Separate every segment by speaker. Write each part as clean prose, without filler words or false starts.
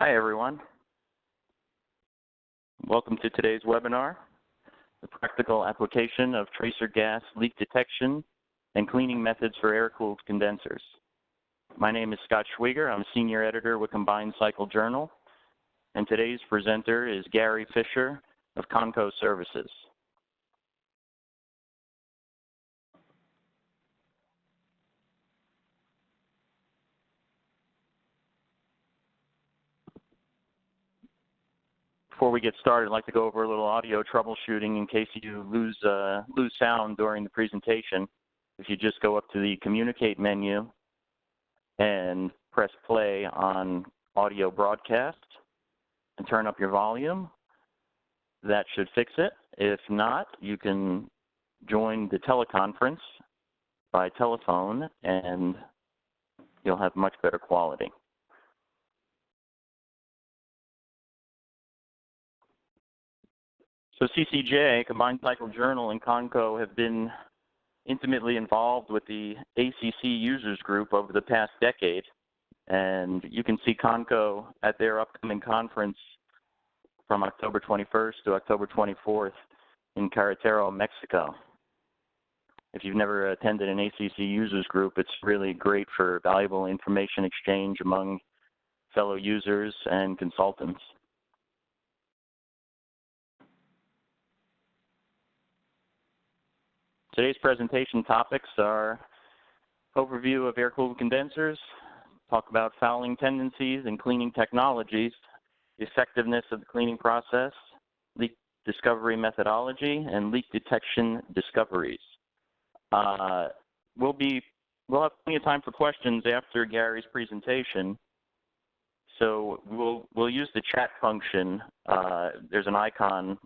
Speaker 1: Hi, everyone. Welcome to today's webinar, the practical application of tracer gas leak detection and cleaning methods for air-cooled condensers. My name is Scott Schwieger. I'm Senior Editor with Combined Cycle Journal, and today's presenter is Gary Fisher of Conco Services. Before we get started, I'd like to go over a little audio troubleshooting in case you lose sound during the presentation. If you just go up to the Communicate menu and press play on audio broadcast and turn up your volume, that should fix it. If not, you can join the teleconference by telephone and you'll have much better quality. So CCJ, Combined Cycle Journal, and Conco have been intimately involved with the ACC users group over the past decade. And you can see Conco at their upcoming conference from October 21st to October 24th in Querétaro, Mexico. If you've never attended an ACC users group, it's really great for valuable information exchange among fellow users and consultants. Today's presentation topics are overview of air-cooled condensers, talk about fouling tendencies and cleaning technologies, the effectiveness of the cleaning process, leak discovery methodology, and leak detection discoveries. We'll have plenty of time for questions after Gary's presentation. So we'll use the chat function. There's an icon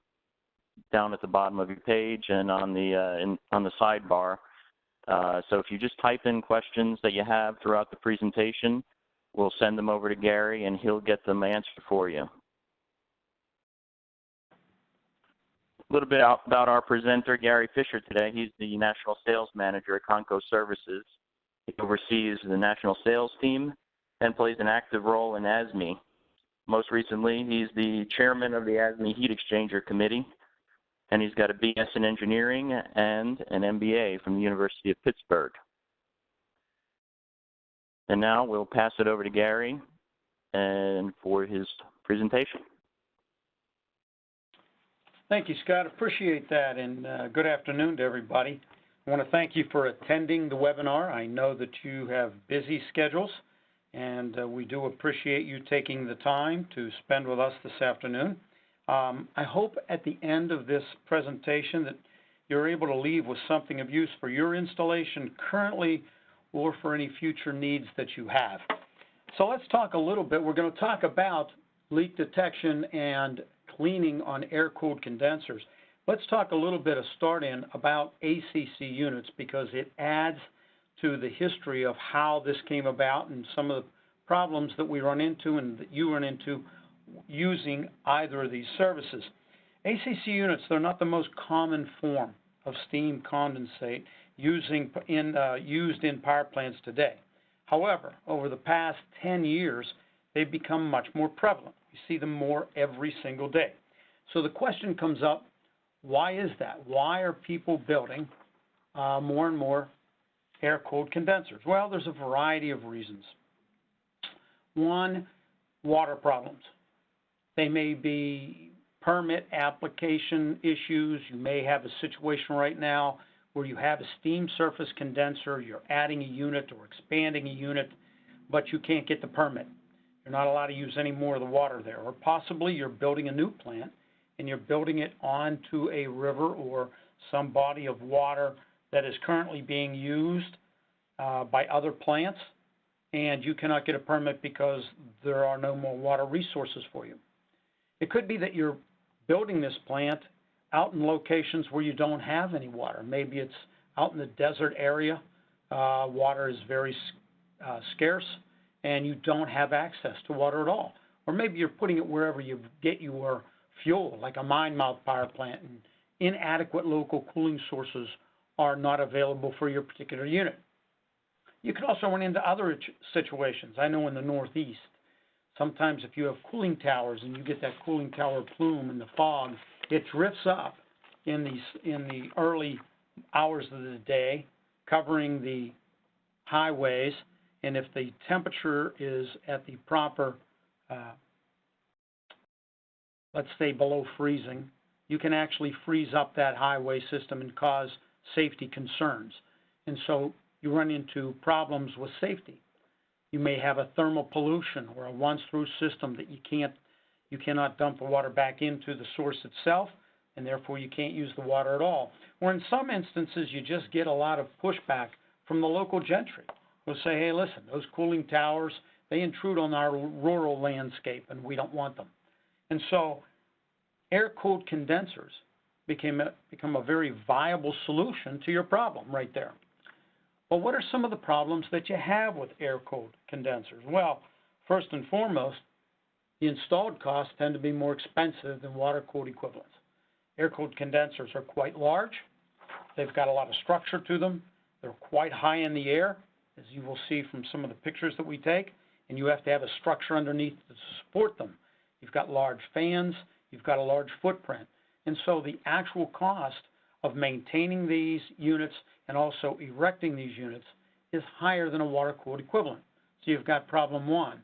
Speaker 1: down at the bottom of your page and on the sidebar. So if you just type in questions that you have throughout the presentation, we'll send them over to Gary and he'll get them answered for you. A little bit about our presenter, Gary Fisher, today. He's the National Sales Manager at Conco Services. He oversees the national sales team and plays an active role in ASME. Most recently, he's the chairman of the ASME Heat Exchanger Committee, and he's got a BS in engineering and an MBA from the University of Pittsburgh. And now we'll pass it over to Gary and for his presentation.
Speaker 2: Thank you, Scott. Appreciate that, and good afternoon to everybody. I want to thank you for attending the webinar. I know that you have busy schedules, and we do appreciate you taking the time to spend with us this afternoon. I hope at the end of this presentation that you're able to leave with something of use for your installation currently or for any future needs that you have. So let's talk a little bit. We're going to talk about leak detection and cleaning on air-cooled condensers. Let's talk a little bit of start-in about ACC units because it adds to the history of how this came about and some of the problems that we run into and that you run into using either of these services. ACC units, they're not the most common form of steam condensate used in power plants today. However, over the past 10 years, they've become much more prevalent. You see them more every single day. So the question comes up, why is that? Why are people building more and more air-cooled condensers? Well, there's a variety of reasons. One, water problems. They may be permit application issues. You may have a situation right now where you have a steam surface condenser, you're adding a unit or expanding a unit, but you can't get the permit. You're not allowed to use any more of the water there. Or possibly you're building a new plant and you're building it onto a river or some body of water that is currently being used by other plants, and you cannot get a permit because there are no more water resources for you. It could be that you're building this plant out in locations where you don't have any water. Maybe it's out in the desert area. Water is very scarce, and you don't have access to water at all. Or maybe you're putting it wherever you get your fuel, like a mine mouth power plant, and inadequate local cooling sources are not available for your particular unit. You could also run into other situations. I know in the Northeast, Sometimes if you have cooling towers and you get that cooling tower plume in the fog, it drifts up in the early hours of the day, covering the highways, and if the temperature is at the proper, let's say below freezing, you can actually freeze up that highway system and cause safety concerns. And so you run into problems with safety. You may have a thermal pollution or a once-through system that you cannot dump the water back into the source itself, and therefore you can't use the water at all. Or in some instances, you just get a lot of pushback from the local gentry who'll say, hey, listen, those cooling towers, they intrude on our rural landscape, and we don't want them. And so air-cooled condensers become a very viable solution to your problem right there. Well, what are some of the problems that you have with air-cooled condensers? Well, first and foremost, the installed costs tend to be more expensive than water-cooled equivalents. Air-cooled condensers are quite large. They've got a lot of structure to them. They're quite high in the air, as you will see from some of the pictures that we take, and you have to have a structure underneath to support them. You've got large fans. You've got a large footprint. And so the actual cost of maintaining these units and also erecting these units is higher than a water-cooled equivalent. So you've got problem one.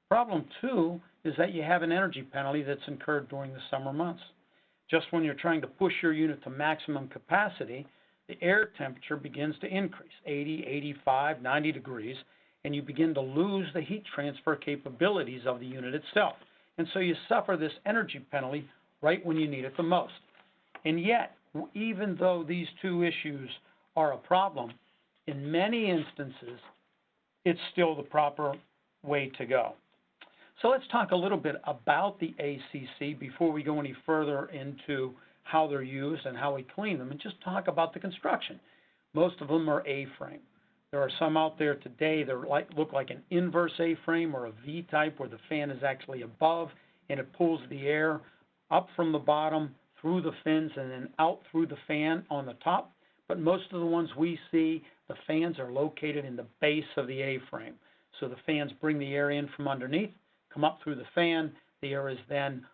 Speaker 2: Problem two is that you have an energy penalty that's incurred during the summer months. Just when you're trying to push your unit to maximum capacity, the air temperature begins to increase, 80, 85, 90 degrees, and you begin to lose the heat transfer capabilities of the unit itself. And so you suffer this energy penalty right when you need it the most. And yet, even though these two issues are a problem, in many instances, it's still the proper way to go. So let's talk a little bit about the ACC before we go any further into how they're used and how we clean them, and just talk about the construction. Most of them are A-frame. There are some out there today that look like an inverse A-frame or a V-type where the fan is actually above and it pulls the air up from the bottom through the fins and then out through the fan on the top. But most of the ones we see, the fans are located in the base of the A-frame. So the fans bring the air in from underneath, come up through the fan. The air is then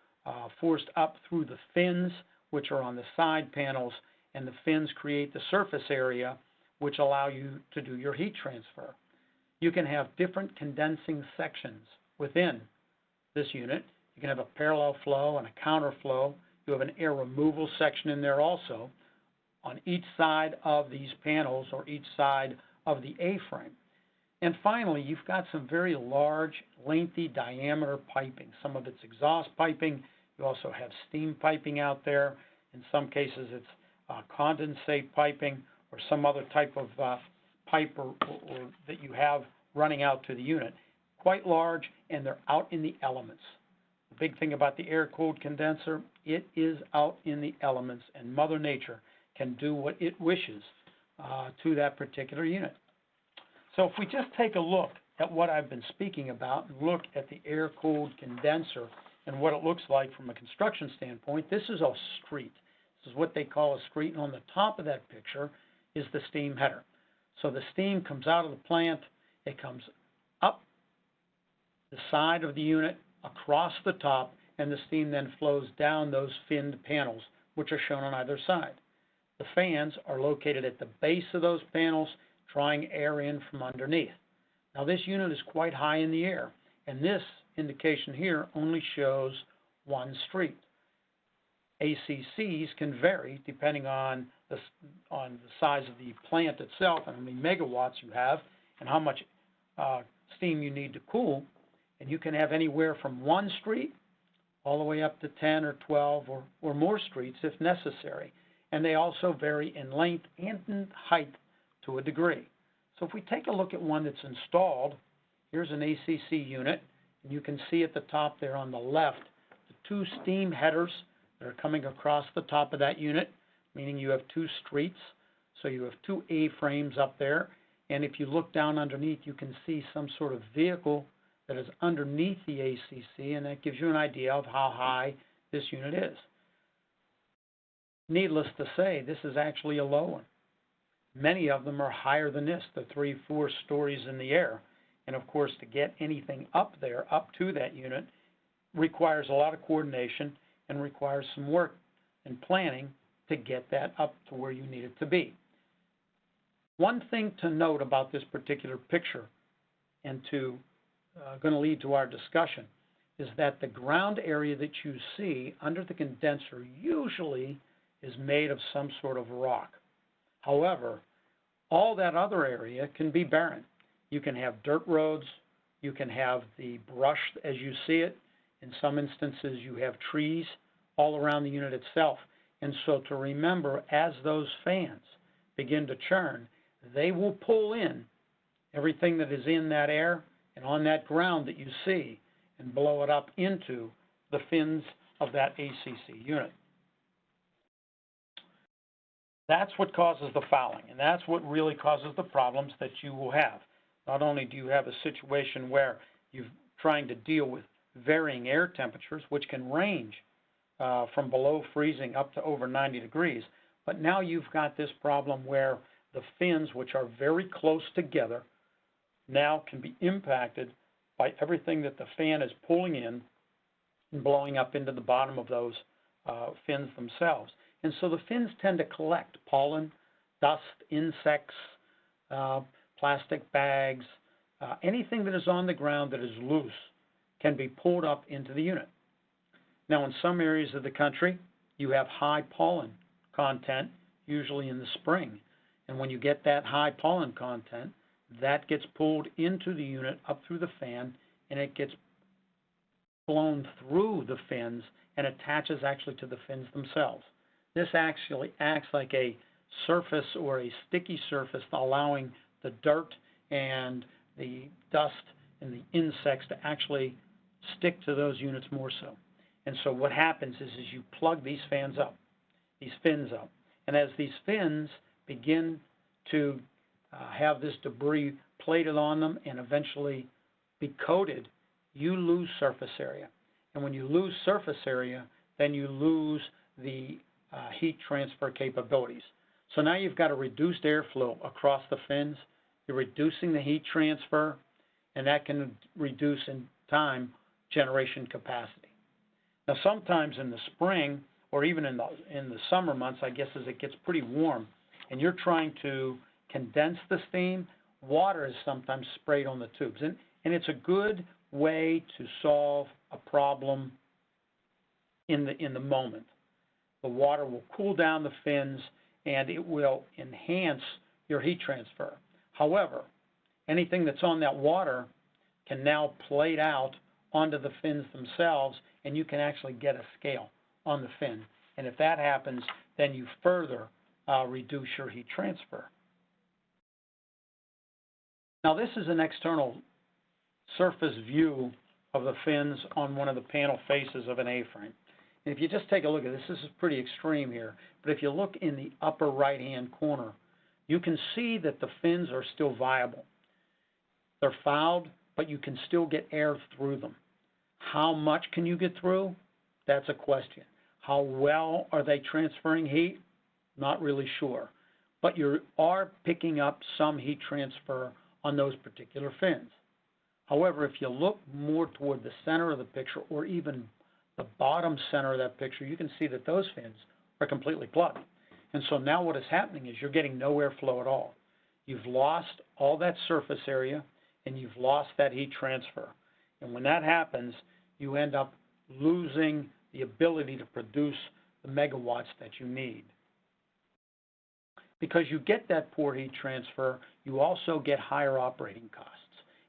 Speaker 2: forced up through the fins, which are on the side panels, and the fins create the surface area which allow you to do your heat transfer. You can have different condensing sections within this unit. You can have a parallel flow and a counterflow. You have an air removal section in there also on each side of these panels or each side of the A-frame. And finally, you've got some very large, lengthy diameter piping. Some of it's exhaust piping. You also have steam piping out there. In some cases, it's condensate piping or some other type of pipe or that you have running out to the unit. Quite large, and they're out in the elements. The big thing about the air-cooled condenser, it is out in the elements, and Mother Nature can do what it wishes to that particular unit. So if we just take a look at what I've been speaking about and look at the air-cooled condenser and what it looks like from a construction standpoint, this is a street. This is what they call a street, and on the top of that picture is the steam header. So the steam comes out of the plant, it comes up the side of the unit, across the top, and the steam then flows down those finned panels, which are shown on either side. The fans are located at the base of those panels, drawing air in from underneath. Now this unit is quite high in the air, and this indication here only shows one street. ACCs can vary depending on the size of the plant itself and how many megawatts you have and how much steam you need to cool. And you can have anywhere from one street all the way up to 10 or 12 or more streets if necessary. And they also vary in length and in height to a degree. So if we take a look at one that's installed, here's an ACC unit, and you can see at the top there on the left the two steam headers that are coming across the top of that unit, meaning you have two streets. So you have two A-frames up there, and if you look down underneath, you can see some sort of vehicle that is underneath the ACC, and that gives you an idea of how high this unit is. Needless to say, this is actually a low one. Many of them are higher than this, the 3-4 stories in the air. And of course, to get anything up there, up to that unit, requires a lot of coordination and requires some work and planning to get that up to where you need it to be. One thing to note about this particular picture, and going to lead to our discussion, is that the ground area that you see under the condenser usually is made of some sort of rock. However, all that other area can be barren. You can have dirt roads, you can have the brush as you see it. In some instances, you have trees all around the unit itself. And so to remember, as those fans begin to churn, they will pull in everything that is in that air and on that ground that you see and blow it up into the fins of that ACC unit. That's what causes the fouling, and that's what really causes the problems that you will have. Not only do you have a situation where you're trying to deal with varying air temperatures, which can range from below freezing up to over 90 degrees, but now you've got this problem where the fins, which are very close together, now can be impacted by everything that the fan is pulling in and blowing up into the bottom of those fins themselves. And so the fins tend to collect pollen, dust, insects, plastic bags, anything that is on the ground that is loose can be pulled up into the unit. Now, in some areas of the country, you have high pollen content, usually in the spring. And when you get that high pollen content, that gets pulled into the unit up through the fan, and it gets blown through the fins and attaches actually to the fins themselves. This actually acts like a surface or a sticky surface, allowing the dirt and the dust and the insects to actually stick to those units more so. And so what happens is you plug these fins up, and as these fins begin to have this debris plated on them and eventually be coated, you lose surface area. And when you lose surface area, then you lose the heat transfer capabilities. So now you've got a reduced airflow across the fins. You're reducing the heat transfer, and that can reduce in time generation capacity. Now, sometimes in the spring or even in the summer months, I guess, as it gets pretty warm, and you're trying to condense the steam, water is sometimes sprayed on the tubes. And it's a good way to solve a problem in the moment. The water will cool down the fins, and it will enhance your heat transfer. However, anything that's on that water can now plate out onto the fins themselves, and you can actually get a scale on the fin. And if that happens, then you further reduce your heat transfer. Now, this is an external surface view of the fins on one of the panel faces of an A-frame. And if you just take a look at this is pretty extreme here, but if you look in the upper right-hand corner, you can see that the fins are still viable. They're fouled, but you can still get air through them. How much can you get through? That's a question. How well are they transferring heat? Not really sure. But you are picking up some heat transfer on those particular fins. However, if you look more toward the center of the picture or even the bottom center of that picture, you can see that those fins are completely plugged. And so now what is happening is you're getting no airflow at all. You've lost all that surface area, and you've lost that heat transfer. And when that happens, you end up losing the ability to produce the megawatts that you need. Because you get that poor heat transfer, you also get higher operating costs.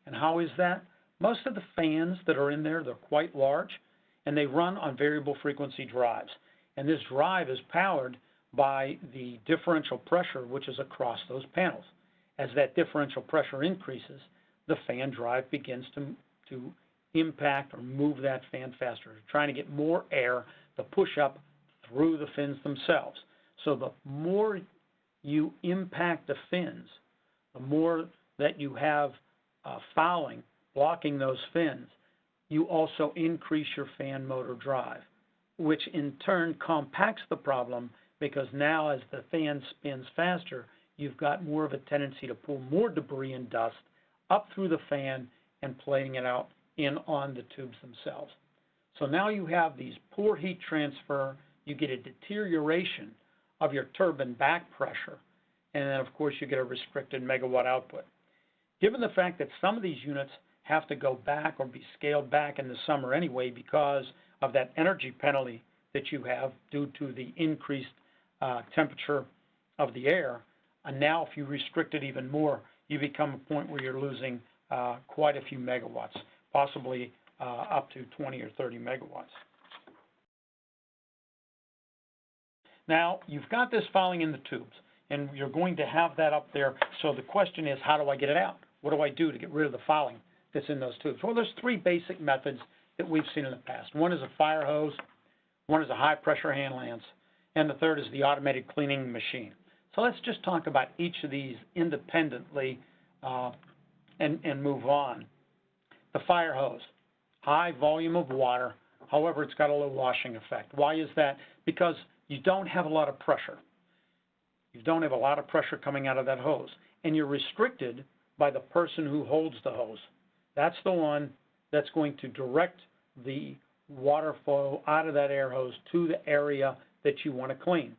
Speaker 2: And how is that? Most of the fans that are in there, they're quite large, and they run on variable frequency drives. And this drive is powered by the differential pressure, which is across those panels. As that differential pressure increases, the fan drive begins to impact or move that fan faster, trying to get more air to push up through the fins themselves. So the more you impact the fins, the more that you have fouling, blocking those fins, you also increase your fan motor drive, which in turn compacts the problem, because now as the fan spins faster, you've got more of a tendency to pull more debris and dust up through the fan and playing it out in on the tubes themselves. So now you have these poor heat transfer, you get a deterioration of your turbine back pressure, and then of course you get a restricted megawatt output. Given the fact that some of these units have to go back or be scaled back in the summer anyway because of that energy penalty that you have due to the increased temperature of the air, and now if you restrict it even more, you become a point where you're losing quite a few megawatts, possibly up to 20 or 30 megawatts. Now, you've got this fouling in the tubes, and you're going to have that up there. So the question is, how do I get it out? What do I do to get rid of the fouling that's in those tubes? Well, there's three basic methods that we've seen in the past. One is a fire hose, one is a high-pressure hand lance, and the third is the automated cleaning machine. So let's just talk about each of these independently and move on. The fire hose, high volume of water, however, it's got a low washing effect. Why is that? Because you don't have a lot of pressure. You don't have a lot of pressure coming out of that hose, and you're restricted by the person who holds the hose. That's the one that's going to direct the water flow out of that air hose to the area that you want to clean.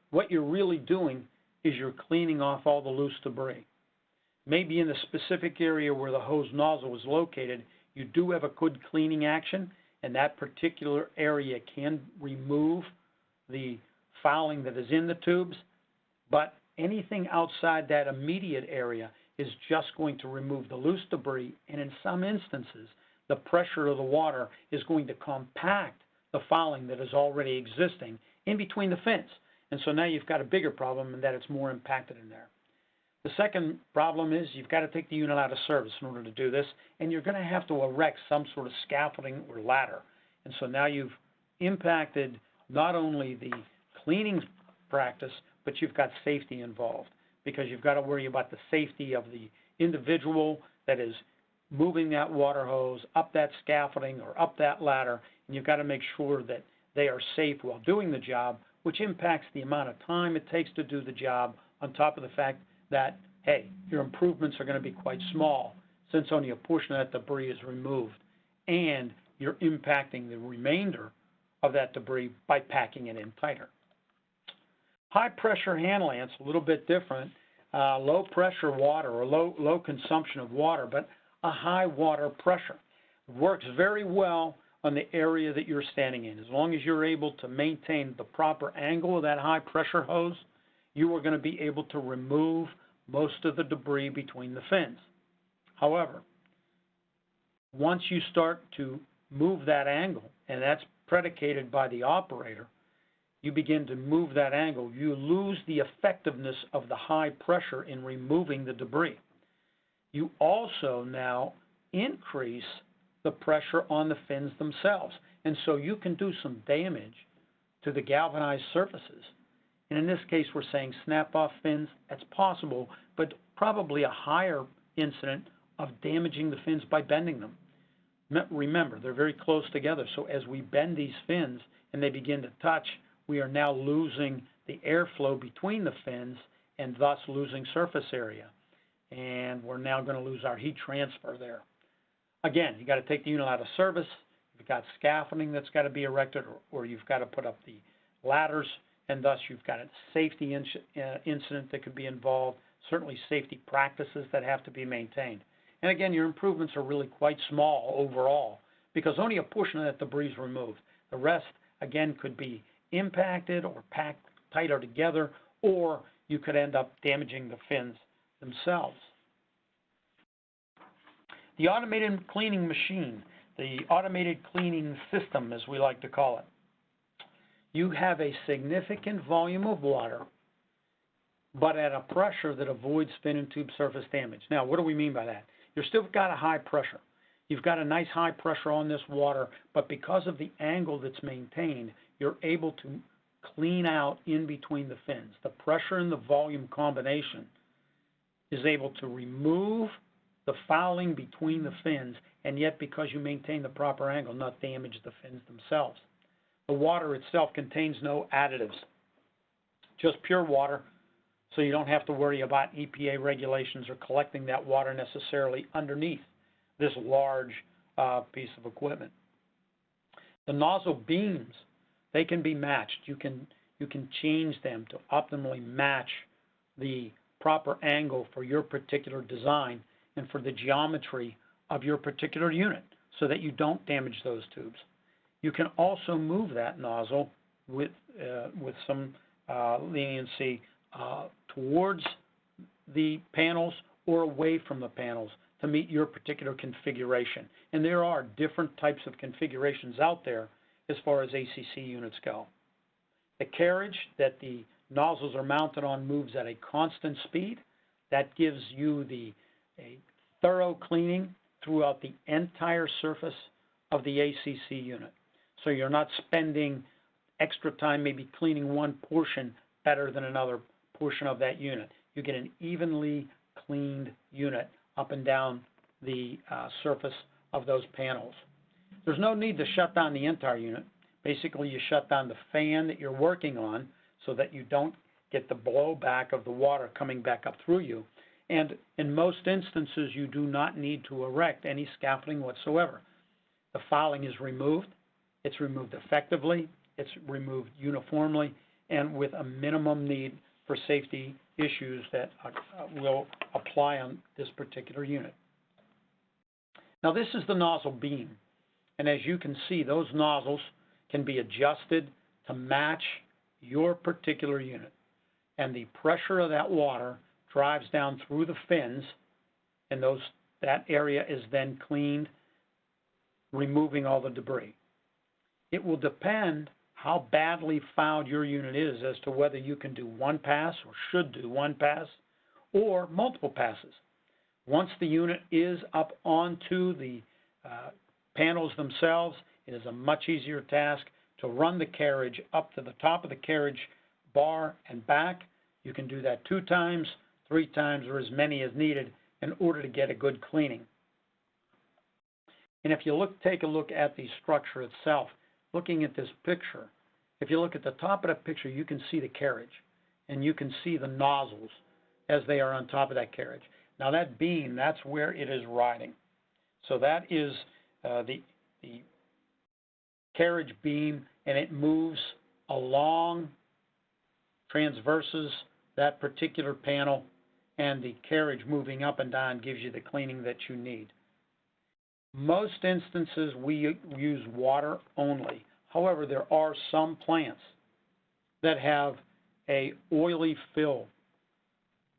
Speaker 2: What you're really doing is you're cleaning off all the loose debris. Maybe in the specific area where the hose nozzle is located, you do have a good cleaning action, and that particular area can remove the fouling that is in the tubes, but anything outside that immediate area is just going to remove the loose debris, and in some instances, the pressure of the water is going to compact the fouling that is already existing in between the fins. And so now you've got a bigger problem in that it's more impacted in there. The second problem is you've got to take the unit out of service in order to do this, and you're going to have to erect some sort of scaffolding or ladder. And so now you've impacted not only the cleaning practice, but you've got safety involved, because you've got to worry about the safety of the individual that is moving that water hose up that scaffolding or up that ladder, and you've got to make sure that they are safe while doing the job, which impacts the amount of time it takes to do the job, on top of the fact that, hey, your improvements are going to be quite small since only a portion of that debris is removed, and you're impacting the remainder of that debris by packing it in tighter. High pressure hand lance, a little bit different, low pressure water or low consumption of water, but a high water pressure. It works very well on the area that you're standing in. As long as you're able to maintain the proper angle of that high pressure hose, you are going to be able to remove most of the debris between the fins. However, once you start to move that angle, and that's predicated by the operator, you begin to move that angle, you lose the effectiveness of the high pressure in removing the debris. You also now increase the pressure on the fins themselves, and so you can do some damage to the galvanized surfaces. And in this case, we're saying snap-off fins. That's possible, but probably a higher incident of damaging the fins by bending them. Remember, they're very close together, so as we bend these fins and they begin to touch, we are now losing the airflow between the fins and thus losing surface area. And we're now going to lose our heat transfer there. Again, you got to take the unit out of service. You've got scaffolding that's got to be erected, or you've got to put up the ladders, and thus you've got a safety incident that could be involved, certainly safety practices that have to be maintained. And again, your improvements are really quite small overall, because only a portion of that debris is removed. The rest, again, could be impacted or packed tighter together, or you could end up damaging the fins themselves. The automated cleaning machine, the automated cleaning system, as we like to call it. You have a significant volume of water, but at a pressure that avoids fin and tube surface damage. Now, what do we mean by that? You've still got a high pressure. You've got a nice high pressure on this water, but because of the angle that's maintained, you're able to clean out in between the fins. The pressure and the volume combination is able to remove the fouling between the fins, and yet because you maintain the proper angle, not damage the fins themselves. The water itself contains no additives, just pure water, so you don't have to worry about EPA regulations or collecting that water necessarily underneath this large piece of equipment. The nozzle beams, they can be matched. You can change them to optimally match the proper angle for your particular design and for the geometry of your particular unit so that you don't damage those tubes. You can also move that nozzle with some leniency towards the panels or away from the panels to meet your particular configuration. And there are different types of configurations out there as far as ACC units go. The carriage that the nozzles are mounted on moves at a constant speed. That gives you a thorough cleaning throughout the entire surface of the ACC unit. So you're not spending extra time maybe cleaning one portion better than another portion of that unit. You get an evenly cleaned unit up and down the surface of those panels. There's no need to shut down the entire unit. Basically, you shut down the fan that you're working on so that you don't get the blowback of the water coming back up through you. And in most instances, you do not need to erect any scaffolding whatsoever. The fouling is removed. It's removed effectively. It's removed uniformly and with a minimum need for safety issues that will apply on this particular unit. Now, this is the nozzle beam. And as you can see, those nozzles can be adjusted to match your particular unit. And the pressure of that water drives down through the fins, and that area is then cleaned, removing all the debris. It will depend how badly fouled your unit is as to whether you can do one pass or should do one pass or multiple passes. Once the unit is up onto the panels themselves, it is a much easier task to run the carriage up to the top of the carriage bar and back. You can do that 2 times, 3 times, or as many as needed in order to get a good cleaning. And if you take a look at the structure itself, looking at this picture, if you look at the top of that picture, you can see the carriage, and you can see the nozzles as they are on top of that carriage. Now that beam, that's where it is riding. So that is the carriage beam, and it moves along, transverses that particular panel, and the carriage moving up and down gives you the cleaning that you need. Most instances we use water only. However, there are some plants that have a oily fill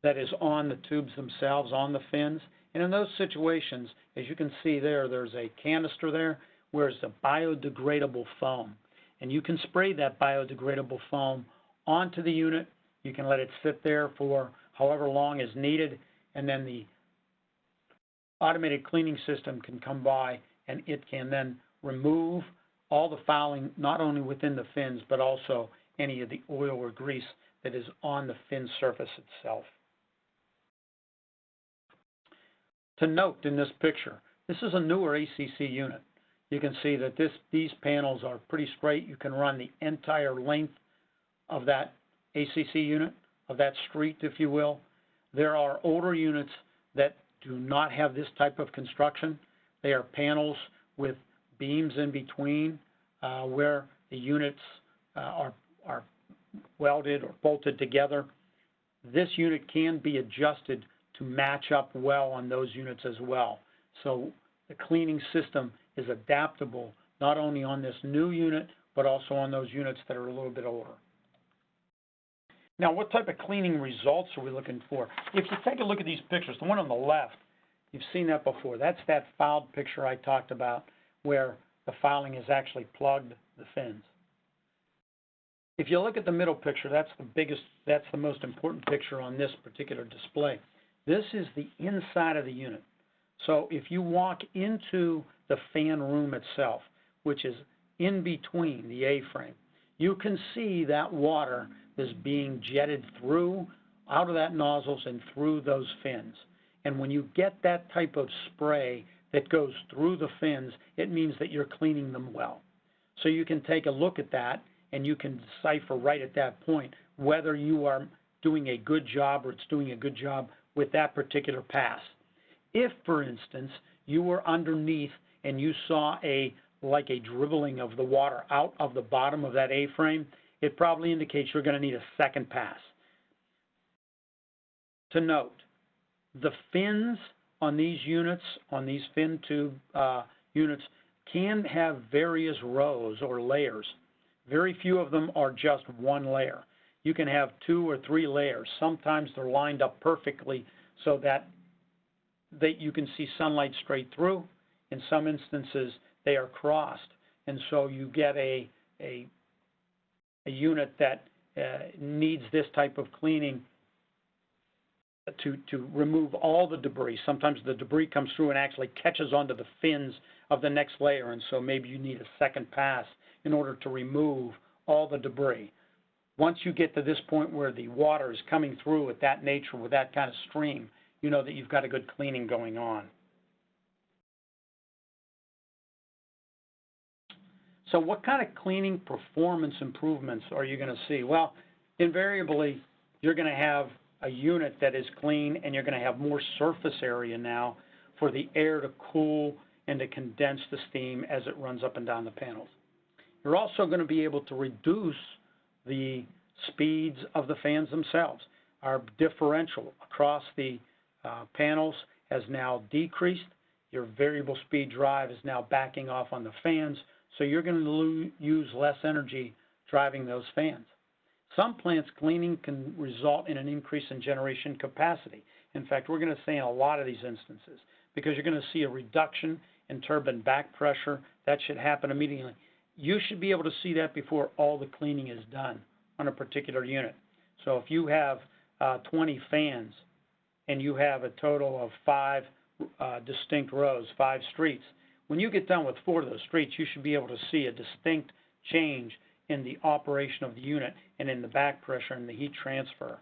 Speaker 2: that is on the tubes themselves, on the fins. And in those situations, as you can see there, there's a canister there where it's a biodegradable foam. And you can spray that biodegradable foam onto the unit. You can let it sit there for however long is needed, and then the automated cleaning system can come by and it can then remove all the fouling, not only within the fins, but also any of the oil or grease that is on the fin surface itself. To note in this picture, this is a newer ACC unit. You can see that these panels are pretty straight. You can run the entire length of that ACC unit, of that street, if you will. There are older units that do not have this type of construction. They are panels with beams in between where the units are welded or bolted together. This unit can be adjusted to match up well on those units as well. So the cleaning system is adaptable not only on this new unit, but also on those units that are a little bit older. Now, what type of cleaning results are we looking for? If you take a look at these pictures, the one on the left, you've seen that before. That's that fouled picture I talked about where the fouling has actually plugged the fins. If you look at the middle picture, that's the most important picture on this particular display. This is the inside of the unit. So if you walk into the fan room itself, which is in between the A-frame, you can see that water is being jetted through, out of that nozzles and through those fins. And when you get that type of spray that goes through the fins, it means that you're cleaning them well. So you can take a look at that and you can decipher right at that point whether you are doing a good job, or it's doing a good job with that particular pass. If, for instance, you were underneath and you saw like a dribbling of the water out of the bottom of that A-frame, it probably indicates you're going to need a second pass. To note, the fins on these units, on these fin tube units, can have various rows or layers. Very few of them are just one layer. You can have 2 or 3 layers. Sometimes they're lined up perfectly so that you can see sunlight straight through. In some instances, they are crossed, and so you get a unit that needs this type of cleaning to remove all the debris. Sometimes the debris comes through and actually catches onto the fins of the next layer, and so maybe you need a second pass in order to remove all the debris. Once you get to this point where the water is coming through at that nature, with that kind of stream, you know that you've got a good cleaning going on. So what kind of cleaning performance improvements are you going to see? Well, invariably, you're going to have a unit that is clean, and you're going to have more surface area now for the air to cool and to condense the steam as it runs up and down the panels. You're also going to be able to reduce the speeds of the fans themselves. Our differential across the panels has now decreased. Your variable speed drive is now backing off on the fans, so you're going to use less energy driving those fans. Some plants cleaning can result in an increase in generation capacity. In fact, we're going to say in a lot of these instances, because you're going to see a reduction in turbine back pressure. That should happen immediately. You should be able to see that before all the cleaning is done on a particular unit. So if you have 20 fans and you have a total of 5 distinct rows, 5 streets, when you get done with 4 of those streets, you should be able to see a distinct change in the operation of the unit and in the back pressure and the heat transfer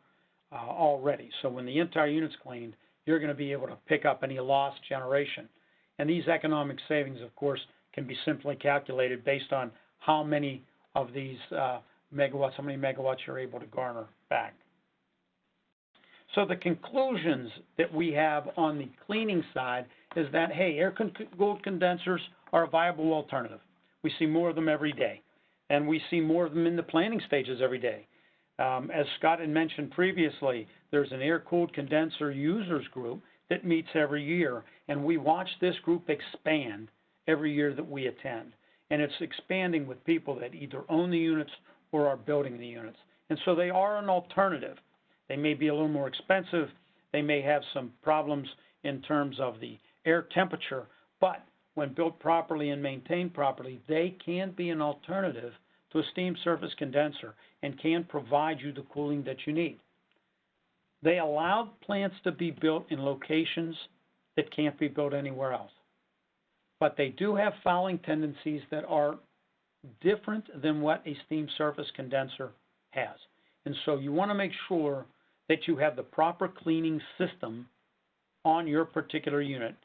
Speaker 2: already. So when the entire unit's cleaned, you're going to be able to pick up any lost generation. And these economic savings, of course, can be simply calculated based on how many of these megawatts, how many megawatts you're able to garner back. So the conclusions that we have on the cleaning side is that, hey, air-cooled condensers are a viable alternative. We see more of them every day, and we see more of them in the planning stages every day. As Scott had mentioned previously, there's an air-cooled condenser users group that meets every year, and we watch this group expand every year that we attend. And it's expanding with people that either own the units or are building the units. And so they are an alternative. They may be a little more expensive. They may have some problems in terms of the air temperature, but when built properly and maintained properly, they can be an alternative to a steam surface condenser and can provide you the cooling that you need. They allow plants to be built in locations that can't be built anywhere else. But they do have fouling tendencies that are different than what a steam surface condenser has. And so you want to make sure that you have the proper cleaning system on your particular unit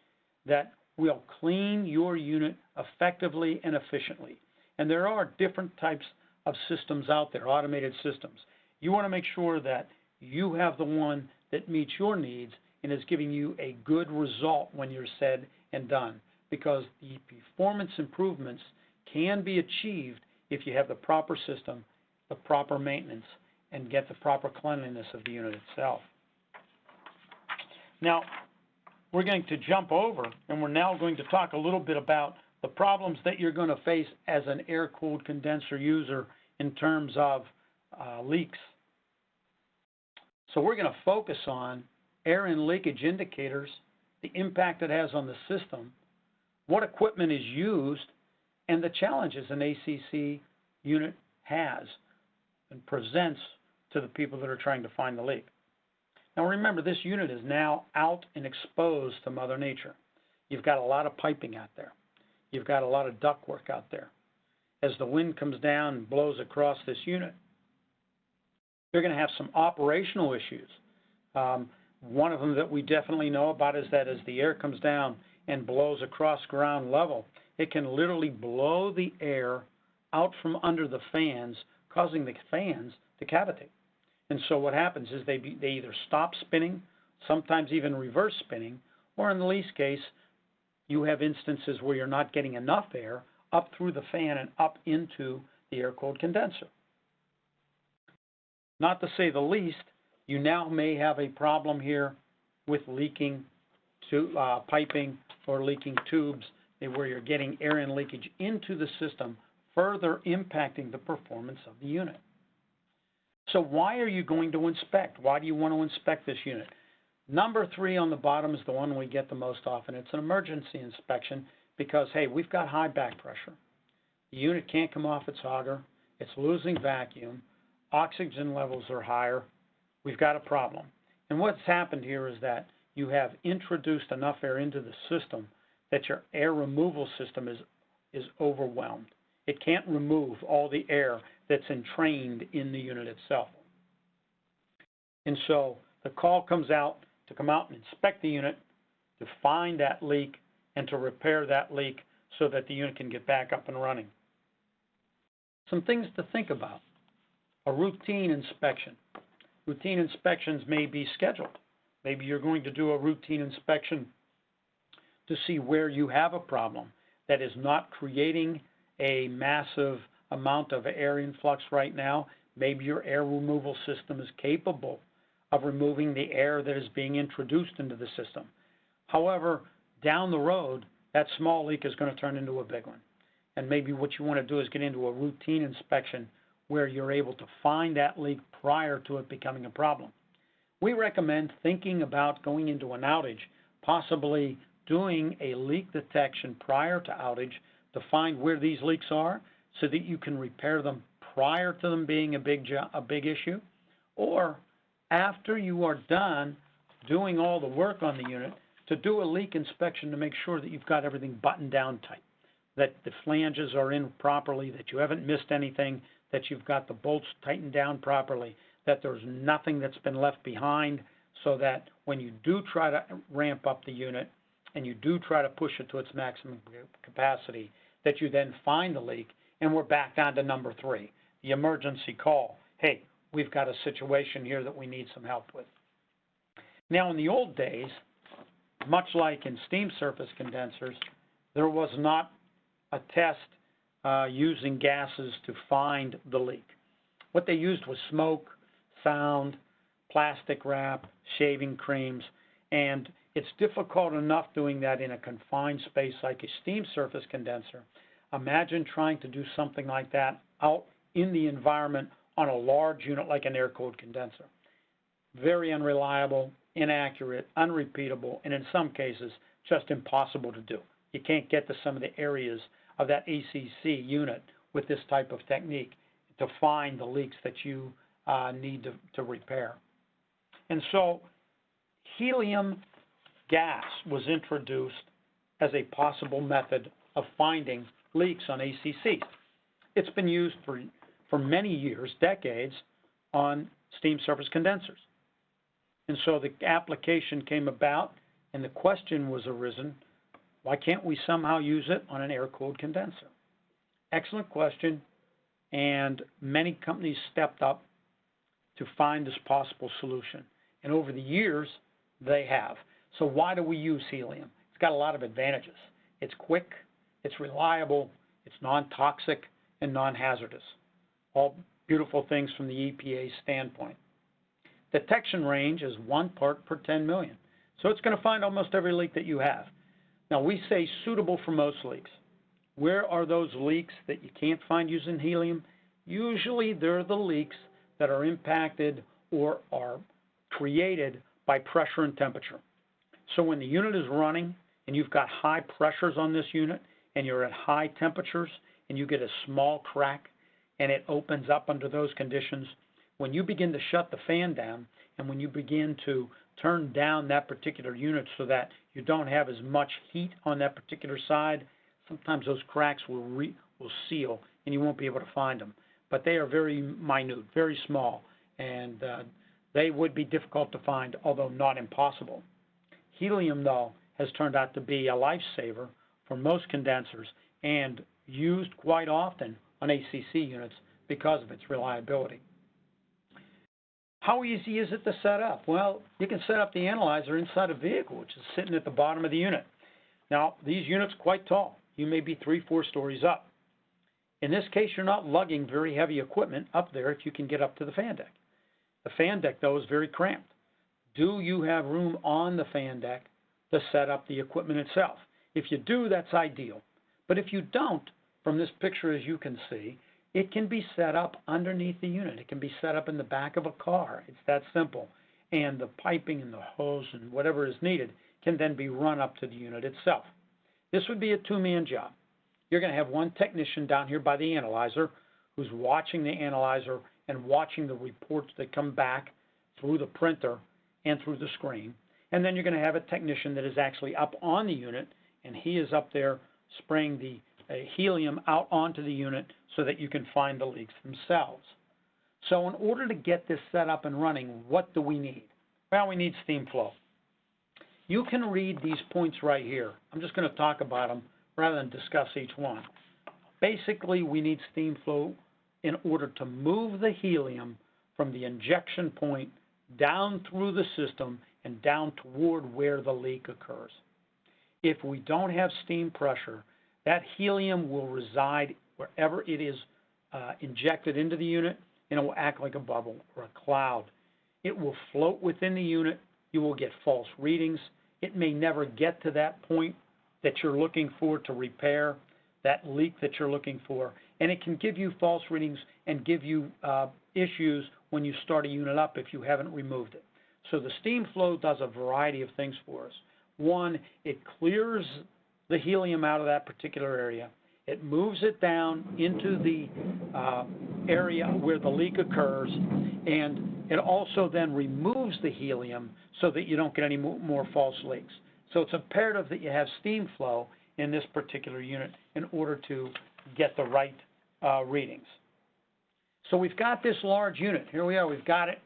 Speaker 2: that will clean your unit effectively and efficiently. And there are different types of systems out there, automated systems. You want to make sure that you have the one that meets your needs and is giving you a good result when you're said and done, because the performance improvements can be achieved if you have the proper system, the proper maintenance, and get the proper cleanliness of the unit itself. Now, we're going to jump over, and we're now going to talk a little bit about the problems that you're going to face as an air-cooled condenser user in terms of leaks. So we're going to focus on air and leakage indicators, the impact it has on the system, what equipment is used, and the challenges an ACC unit has and presents to the people that are trying to find the leak. Now remember, this unit is now out and exposed to Mother Nature. You've got a lot of piping out there. You've got a lot of duct work out there. As the wind comes down and blows across this unit, you're going to have some operational issues. One of them that we definitely know about is that as the air comes down and blows across ground level, it can literally blow the air out from under the fans, causing the fans to cavitate. And so what happens is they either stop spinning, sometimes even reverse spinning, or in the least case, you have instances where you're not getting enough air up through the fan and up into the air-cooled condenser. Not to say the least, you now may have a problem here with leaking piping or leaking tubes where you're getting air and leakage into the system, further impacting the performance of the unit. So why are you going to inspect? Why do you want to inspect this unit? Number 3 on the bottom is the one we get the most often. It's an emergency inspection because, hey, we've got high back pressure. The unit can't come off its hogger. It's losing vacuum. Oxygen levels are higher. We've got a problem. And what's happened here is that you have introduced enough air into the system that your air removal system is overwhelmed. It can't remove all the air that's entrained in the unit itself. And so the call comes out to come out and inspect the unit, to find that leak, and to repair that leak so that the unit can get back up and running. Some things to think about. A routine inspection. Routine inspections may be scheduled. Maybe you're going to do a routine inspection to see where you have a problem that is not creating a massive amount of air influx right now. Maybe your air removal system is capable of removing the air that is being introduced into the system. However, down the road, that small leak is going to turn into a big one. And maybe what you want to do is get into a routine inspection where you're able to find that leak prior to it becoming a problem. We recommend thinking about going into an outage, possibly doing a leak detection prior to outage to find where these leaks are so that you can repair them prior to them being a big issue, or after you are done doing all the work on the unit, to do a leak inspection to make sure that you've got everything buttoned down tight, that the flanges are in properly, that you haven't missed anything, that you've got the bolts tightened down properly, that there's nothing that's been left behind, so that when you do try to ramp up the unit and you do try to push it to its maximum capacity, that you then find the leak. And we're back down to number 3, the emergency call. Hey, we've got a situation here that we need some help with. Now, in the old days, much like in steam surface condensers, there was not a test using gases to find the leak. What they used was smoke, sound, plastic wrap, shaving creams, and it's difficult enough doing that in a confined space like a steam surface condenser. Imagine trying to do something like that out in the environment on a large unit like an air-cooled condenser. Very unreliable, inaccurate, unrepeatable, and in some cases, just impossible to do. You can't get to some of the areas of that ACC unit with this type of technique to find the leaks that you need to repair. And so helium gas was introduced as a possible method of finding leaks on ACCs. It's been used for many years, decades, on steam surface condensers. And so the application came about and the question was arisen, why can't we somehow use it on an air-cooled condenser? Excellent question, and many companies stepped up to find this possible solution. And over the years, they have. So why do we use helium? It's got a lot of advantages. It's quick, it's reliable, it's non-toxic, and non-hazardous. All beautiful things from the EPA standpoint. Detection range is 1 part per 10 million. So it's going to find almost every leak that you have. Now, we say suitable for most leaks. Where are those leaks that you can't find using helium? Usually they're the leaks that are impacted or are created by pressure and temperature. So when the unit is running and you've got high pressures on this unit and you're at high temperatures and you get a small crack and it opens up under those conditions, when you begin to shut the fan down and when you begin to turn down that particular unit so that you don't have as much heat on that particular side, sometimes those cracks will seal and you won't be able to find them. But they are very minute, very small, and they would be difficult to find, although not impossible. Helium, though, has turned out to be a lifesaver for most condensers and used quite often on ACC units because of its reliability. How easy is it to set up? Well, you can set up the analyzer inside a vehicle, which is sitting at the bottom of the unit. Now, these units are quite tall. You may be 3-4 stories up. In this case, you're not lugging very heavy equipment up there if you can get up to the fan deck. The fan deck, though, is very cramped. Do you have room on the fan deck to set up the equipment itself? If you do, that's ideal. But if you don't, from this picture as you can see, it can be set up underneath the unit. It can be set up in the back of a car. It's that simple. And the piping and the hose and whatever is needed can then be run up to the unit itself. This would be a two-man job. You're going to have one technician down here by the analyzer who's watching the analyzer and watching the reports that come back through the printer and through the screen. And then you're going to have a technician that is actually up on the unit, and he is up there spraying the helium out onto the unit so that you can find the leaks themselves. So in order to get this set up and running, what do we need? Well, we need steam flow. You can read these points right here. I'm just going to talk about them rather than discuss each one. Basically, we need steam flow in order to move the helium from the injection point down through the system and down toward where the leak occurs. If we don't have steam pressure, that helium will reside wherever it is injected into the unit, and it will act like a bubble or a cloud. It will float within the unit. You will get false readings. It may never get to that point that you're looking for to repair that leak that you're looking for. And it can give you false readings and give you issues when you start a unit up if you haven't removed it. So the steam flow does a variety of things for us. One, it clears the helium out of that particular area. It moves it down into the area where the leak occurs, and it also then removes the helium so that you don't get any more false leaks. So it's imperative that you have steam flow in this particular unit in order to get the right readings. So we've got this large unit. Here we are. We've got it.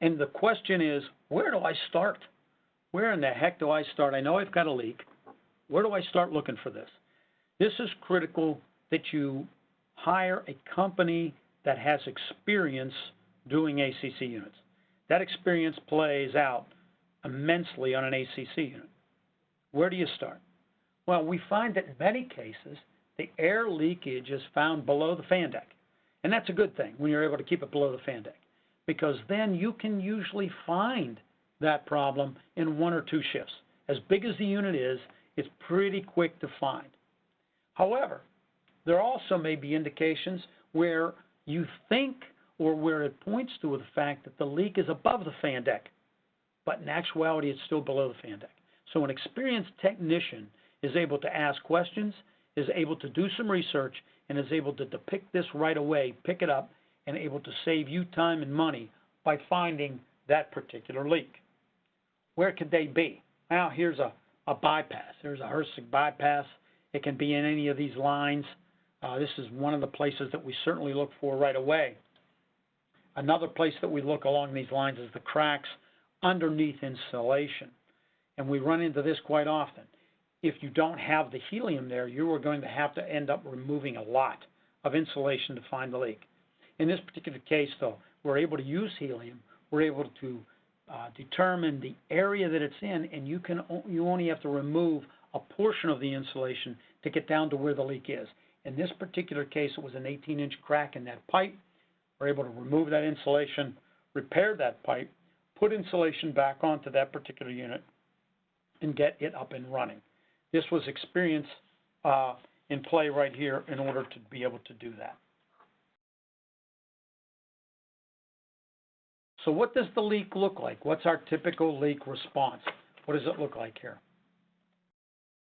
Speaker 2: And the question is, where do I start? Where in the heck do I start? I know I've got a leak. Where do I start looking for this? This is critical that you hire a company that has experience doing ACC units. That experience plays out immensely on an ACC unit. Where do you start? Well, we find that in many cases, the air leakage is found below the fan deck. And that's a good thing when you're able to keep it below the fan deck, because then you can usually find that problem in 1 or 2 shifts. As big as the unit is, it's pretty quick to find. However, there also may be indications where you think or where it points to the fact that the leak is above the fan deck, but in actuality it's still below the fan deck. So an experienced technician is able to ask questions, is able to do some research, and is able to depict this right away, pick it up, and able to save you time and money by finding that particular leak. Where could they be? Well, here's a bypass. There's a Hersig bypass. It can be in any of these lines. This is one of the places that we certainly look for right away. Another place that we look along these lines is the cracks underneath insulation. And we run into this quite often. If you don't have the helium there, you are going to have to end up removing a lot of insulation to find the leak. In this particular case, though, we're able to use helium. We're able to determine the area that it's in, and you only have to remove a portion of the insulation to get down to where the leak is. In this particular case, it was an 18-inch crack in that pipe. We're able to remove that insulation, repair that pipe, put insulation back onto that particular unit, and get it up and running. This was experience in play right here in order to be able to do that. So what does the leak look like? What's our typical leak response? What does it look like here?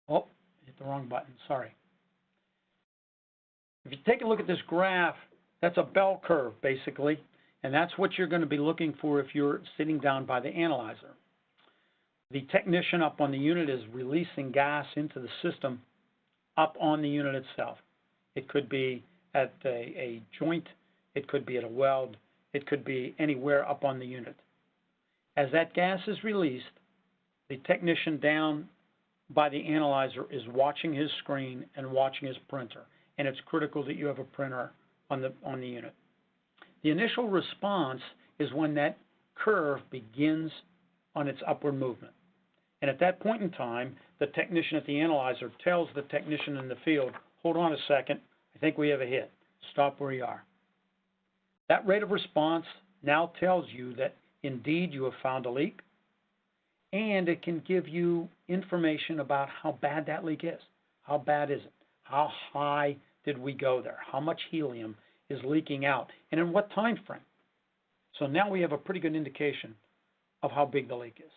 Speaker 2: Oh, hit the wrong button, sorry. If you take a look at this graph, that's a bell curve basically, and that's what you're going to be looking for if you're sitting down by the analyzer. The technician up on the unit is releasing gas into the system up on the unit itself. It could be at a joint, it could be at a weld, it could be anywhere up on the unit. As that gas is released, the technician down by the analyzer is watching his screen and watching his printer, and it's critical that you have a printer on the unit. The initial response is when that curve begins on its upward movement. And at that point in time, the technician at the analyzer tells the technician in the field, hold on a second, I think we have a hit. Stop where you are. That rate of response now tells you that indeed you have found a leak, and it can give you information about how bad that leak is. How bad is it? How high did we go there? How much helium is leaking out, and in what time frame? So now we have a pretty good indication of how big the leak is.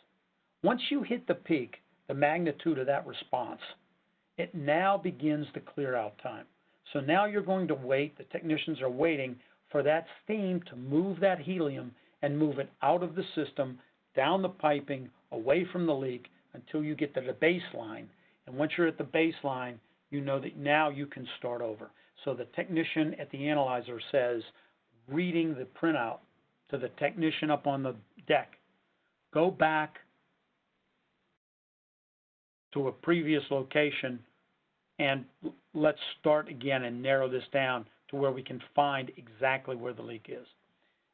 Speaker 2: Once you hit the peak, the magnitude of that response, it now begins the clear out time. So now you're going to wait, the technicians are waiting for that steam to move that helium and move it out of the system, down the piping, away from the leak until you get to the baseline. And once you're at the baseline, you know that now you can start over. So the technician at the analyzer says, reading the printout to the technician up on the deck, go back to a previous location and let's start again and narrow this down to where we can find exactly where the leak is.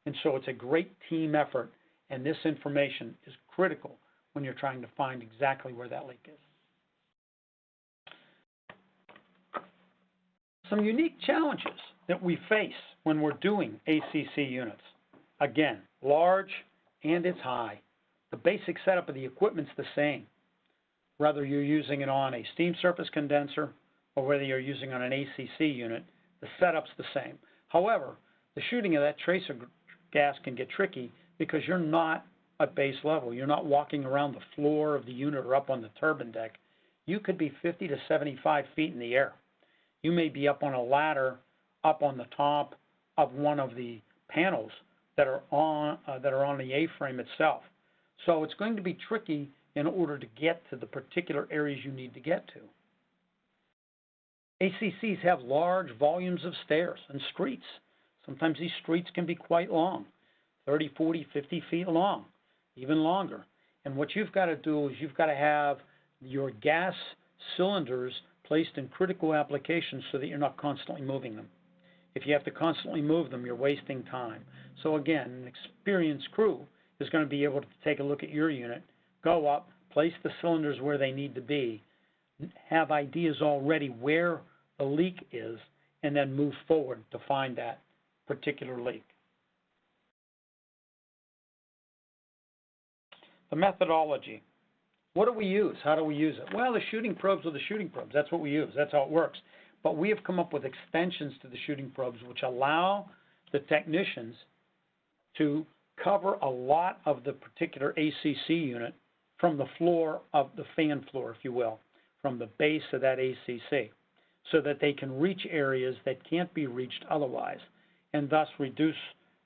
Speaker 2: And so it's a great team effort, and this information is critical when you're trying to find exactly where that leak is. Some unique challenges that we face when we're doing ACC units. Again, large and it's high. The basic setup of the equipment's the same, whether you're using it on a steam surface condenser or whether you're using it on an ACC unit, the setup's the same. However, the shooting of that tracer gas can get tricky because you're not at base level. You're not walking around the floor of the unit or up on the turbine deck. You could be 50 to 75 feet in the air. You may be up on a ladder, up on the top of one of the panels that are on the A-frame itself. So it's going to be tricky in order to get to the particular areas you need to get to. ACCs have large volumes of stairs and streets. Sometimes these streets can be quite long, 30, 40, 50 feet long, even longer. And what you've got to do is you've got to have your gas cylinders placed in critical applications so that you're not constantly moving them. If you have to constantly move them, you're wasting time. So again, an experienced crew is going to be able to take a look at your unit, go up, place the cylinders where they need to be, have ideas already where the leak is, and then move forward to find that particular leak. The methodology. What do we use? How do we use it? Well, the shooting probes are the shooting probes. That's what we use. That's how it works. But we have come up with extensions to the shooting probes which allow the technicians to cover a lot of the particular ACC unit from the floor of the fan floor, if you will, from the base of that ACC, so that they can reach areas that can't be reached otherwise, and thus reduce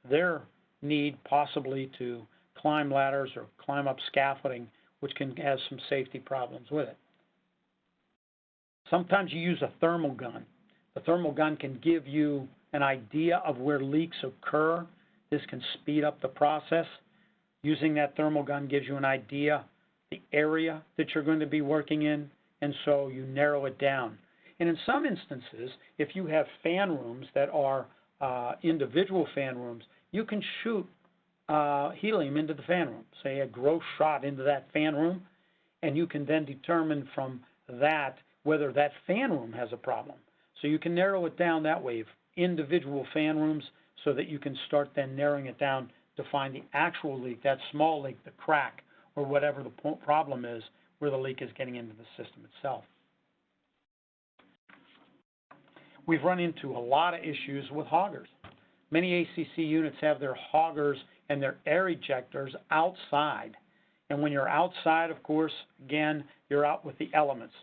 Speaker 2: their need possibly to climb ladders or climb up scaffolding, which can have some safety problems with it. Sometimes you use a thermal gun. The thermal gun can give you an idea of where leaks occur. This can speed up the process. Using that thermal gun gives you an idea, the area that you're going to be working in, and so you narrow it down. And in some instances, if you have fan rooms that are individual fan rooms, you can shoot helium into the fan room, say a gross shot into that fan room, and you can then determine from that whether that fan room has a problem. So you can narrow it down that way, individual fan rooms, so that you can start then narrowing it down to find the actual leak, that small leak, the crack, or whatever the problem is where the leak is getting into the system itself. We've run into a lot of issues with hoggers. Many ACC units have their hoggers and their air ejectors outside. And when you're outside, of course, again, you're out with the elements.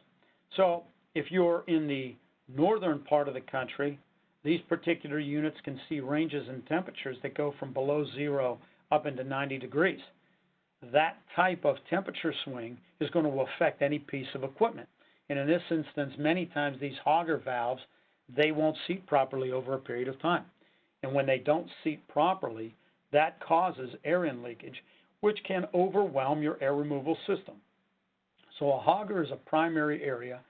Speaker 2: So if you're in the northern part of the country, these particular units can see ranges in temperatures that go from below zero up into 90 degrees. That type of temperature swing is going to affect any piece of equipment. And in this instance, many times these hogger valves, they won't seat properly over a period of time. And when they don't seat properly, that causes air in leakage, which can overwhelm your air removal system. So a hogger is a primary area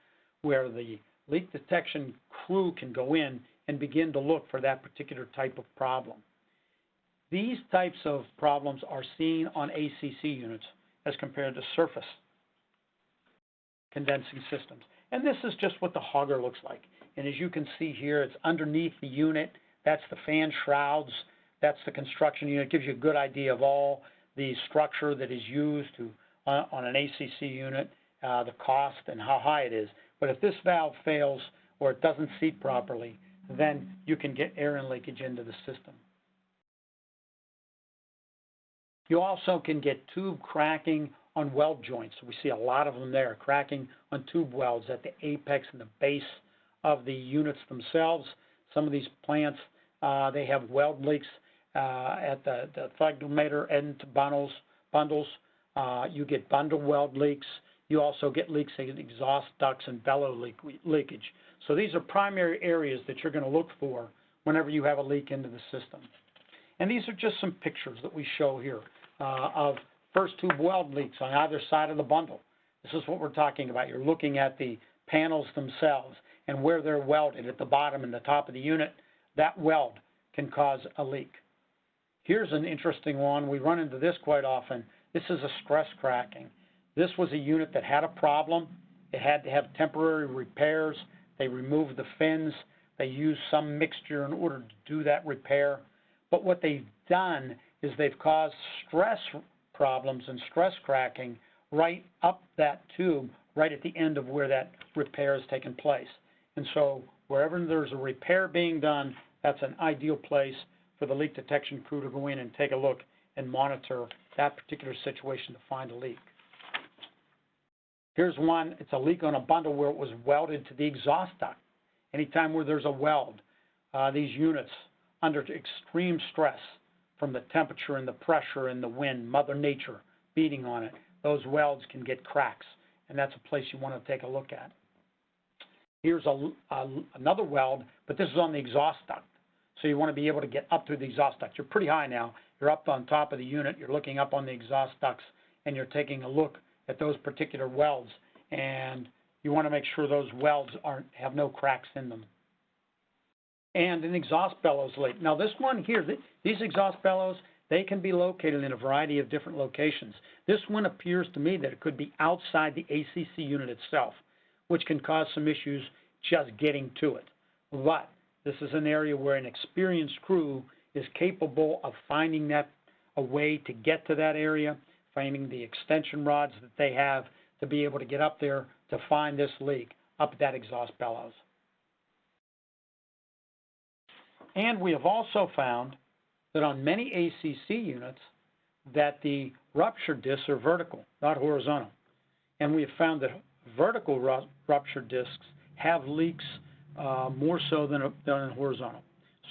Speaker 2: where the leak detection crew can go in and begin to look for that particular type of problem. These types of problems are seen on ACC units as compared to surface condensing systems. And this is just what the Hogger looks like. And as you can see here, it's underneath the unit. That's the fan shrouds. That's the construction unit. It gives you a good idea of all the structure that is used on an ACC unit, the cost and how high it is. But if this valve fails or it doesn't seat properly, then you can get air and leakage into the system. You also can get tube cracking on weld joints. We see a lot of them there, cracking on tube welds at the apex and the base of the units themselves. Some of these plants, they have weld leaks at the thugmator end bundles. You get bundle weld leaks. You also get leaks in exhaust ducts and bellow leakage. So these are primary areas that you're going to look for whenever you have a leak into the system. And these are just some pictures that we show here of first tube weld leaks on either side of the bundle. This is what we're talking about. You're looking at the panels themselves and where they're welded at the bottom and the top of the unit. That weld can cause a leak. Here's an interesting one. We run into this quite often. This is a stress cracking. This was a unit that had a problem. It had to have temporary repairs. They removed the fins. They used some mixture in order to do that repair. But what they've done is they've caused stress problems and stress cracking right up that tube, right at the end of where that repair has taken place. And so wherever there's a repair being done, that's an ideal place for the leak detection crew to go in and take a look and monitor that particular situation to find a leak. Here's one. It's a leak on a bundle where it was welded to the exhaust duct. Anytime where there's a weld, these units under extreme stress from the temperature and the pressure and the wind, Mother Nature beating on it, those welds can get cracks, and that's a place you want to take a look at. Here's another weld, but this is on the exhaust duct. So you want to be able to get up through the exhaust duct. You're pretty high now. You're up on top of the unit. You're looking up on the exhaust ducts, and you're taking a look at those particular welds. And you want to make sure those welds have no cracks in them. And an exhaust bellows leak. Now this one here, these exhaust bellows, they can be located in a variety of different locations. This one appears to me that it could be outside the ACC unit itself, which can cause some issues just getting to it. But this is an area where an experienced crew is capable of finding a way to get to that area, finding the extension rods that they have to be able to get up there to find this leak up that exhaust bellows. And we have also found that on many ACC units that the rupture discs are vertical, not horizontal. And we have found that vertical rupture discs have leaks more so than in horizontal.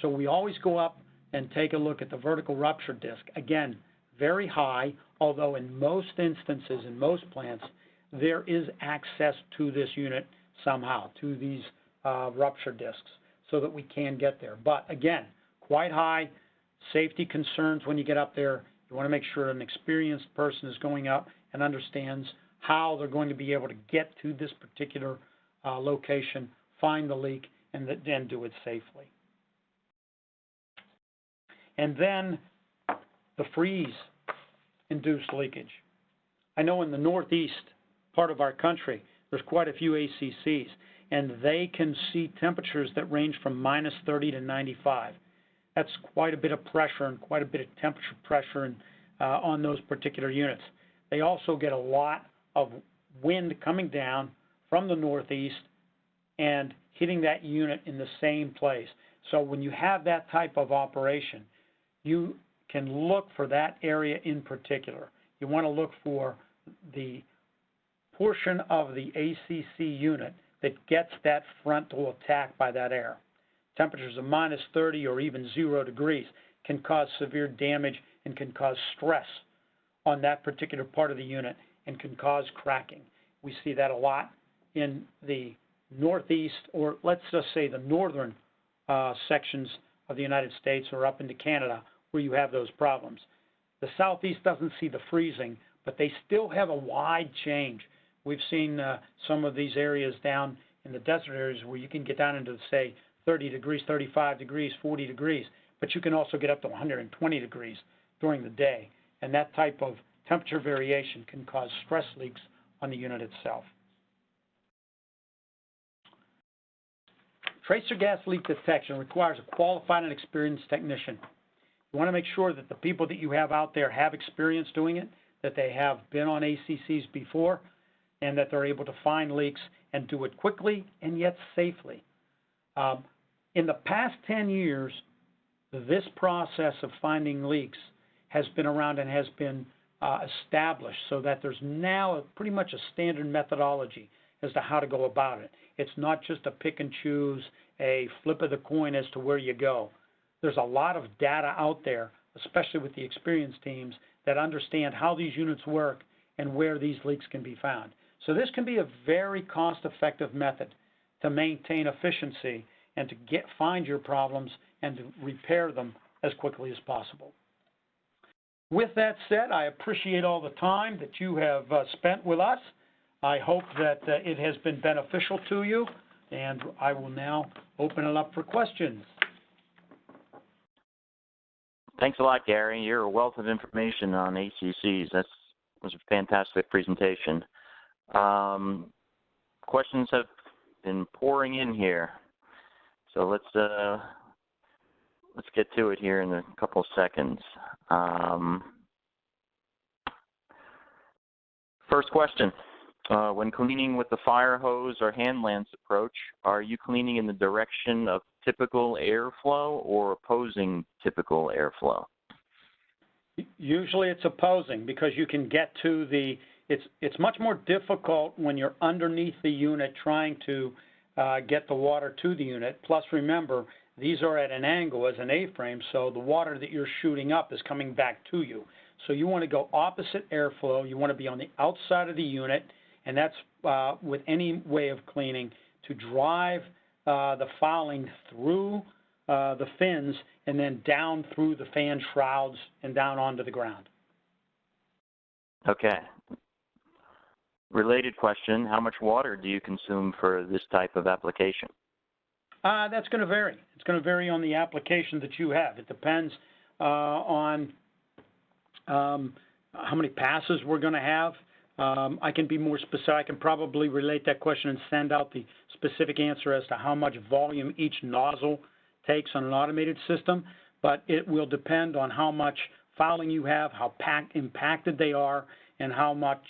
Speaker 2: So we always go up and take a look at the vertical rupture disc. Again, very high, although in most instances, in most plants, there is access to this unit somehow, to these rupture discs, so that we can get there. But again, quite high, safety concerns when you get up there. You want to make sure an experienced person is going up and understands how they're going to be able to get to this particular location, find the leak, and then do it safely. And then the freeze-induced leakage. I know in the northeast part of our country, there's quite a few ACCs, and they can see temperatures that range from -30 to 95. That's quite a bit of pressure and quite a bit of temperature pressure on those particular units. They also get a lot of wind coming down from the northeast and hitting that unit in the same place. So when you have that type of operation, you can look for that area in particular. You want to look for the portion of the ACC unit that gets that frontal attack by that air. Temperatures of -30 or even 0 degrees can cause severe damage and can cause stress on that particular part of the unit and can cause cracking. We see that a lot in the northeast, or let's just say the northern sections of the United States or up into Canada where you have those problems. The southeast doesn't see the freezing, but they still have a wide change. We've seen some of these areas down in the desert areas where you can get down into, say, 30 degrees, 35 degrees, 40 degrees, but you can also get up to 120 degrees during the day, and that type of temperature variation can cause stress leaks on the unit itself. Tracer gas leak detection requires a qualified and experienced technician. You want to make sure that the people that you have out there have experience doing it, that they have been on ACCs before, and that they're able to find leaks and do it quickly and yet safely. In the past 10 years, this process of finding leaks has been around and has been established so that there's now pretty much a standard methodology as to how to go about it. It's not just a pick and choose, a flip of the coin as to where you go. There's a lot of data out there, especially with the experienced teams, that understand how these units work and where these leaks can be found. So this can be a very cost-effective method to maintain efficiency and to find your problems and to repair them as quickly as possible. With that said, I appreciate all the time that you have spent with us. I hope that it has been beneficial to you, and I will now open it up for questions.
Speaker 1: Thanks a lot, Gary. You're a wealth of information on ACCs. That was a fantastic presentation. Questions have been pouring in here, so let's get to it here in a couple of seconds. First question. When cleaning with the fire hose or hand lance approach, are you cleaning in the direction of typical airflow or opposing typical airflow?
Speaker 2: Usually it's opposing because you can get to the, it's much more difficult when you're underneath the unit trying to get the water to the unit. Plus remember, these are at an angle as an A-frame, so the water that you're shooting up is coming back to you. So you want to go opposite airflow. You want to be on the outside of the unit, and that's with any way of cleaning, to drive the fouling through the fins and then down through the fan shrouds and down onto the ground.
Speaker 1: Okay. Related question, how much water do you consume for this type of application?
Speaker 2: That's going to vary. It's going to vary on the application that you have. It depends on how many passes we're going to have. I can be more specific. I can probably relate that question and send out the specific answer as to how much volume each nozzle takes on an automated system, but it will depend on how much fouling you have, how impacted they are, and how much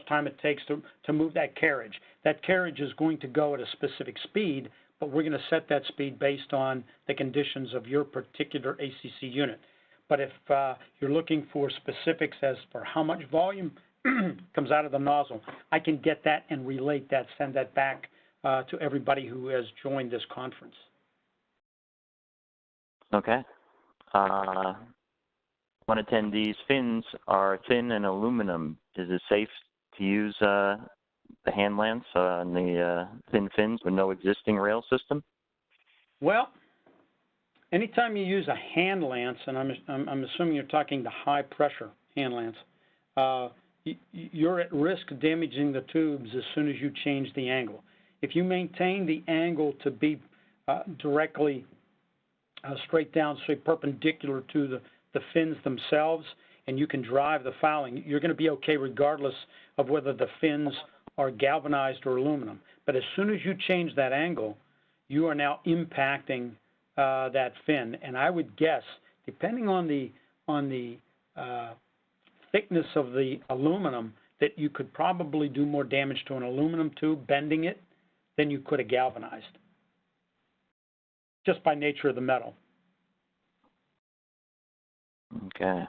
Speaker 2: time it takes to move that carriage. That carriage is going to go at a specific speed, but we're going to set that speed based on the conditions of your particular ACC unit. But if you're looking for specifics as for how much volume comes out of the nozzle, I can get that and relate that, send that back to everybody who has joined this conference.
Speaker 1: Okay. One attendee's fins are thin and aluminum. Is it safe to use the hand lance on the thin fins with no existing rail system?
Speaker 2: Well, anytime you use a hand lance, and I'm assuming you're talking the high pressure hand lance, you're at risk of damaging the tubes as soon as you change the angle. If you maintain the angle to be directly straight down, straight perpendicular to the fins themselves, and you can drive the fouling, you're going to be okay regardless of whether the fins are galvanized or aluminum. But as soon as you change that angle, you are now impacting that fin. And I would guess, depending on the thickness of the aluminum, that you could probably do more damage to an aluminum tube, bending it, than you could a galvanized, just by nature of the metal.
Speaker 1: Okay.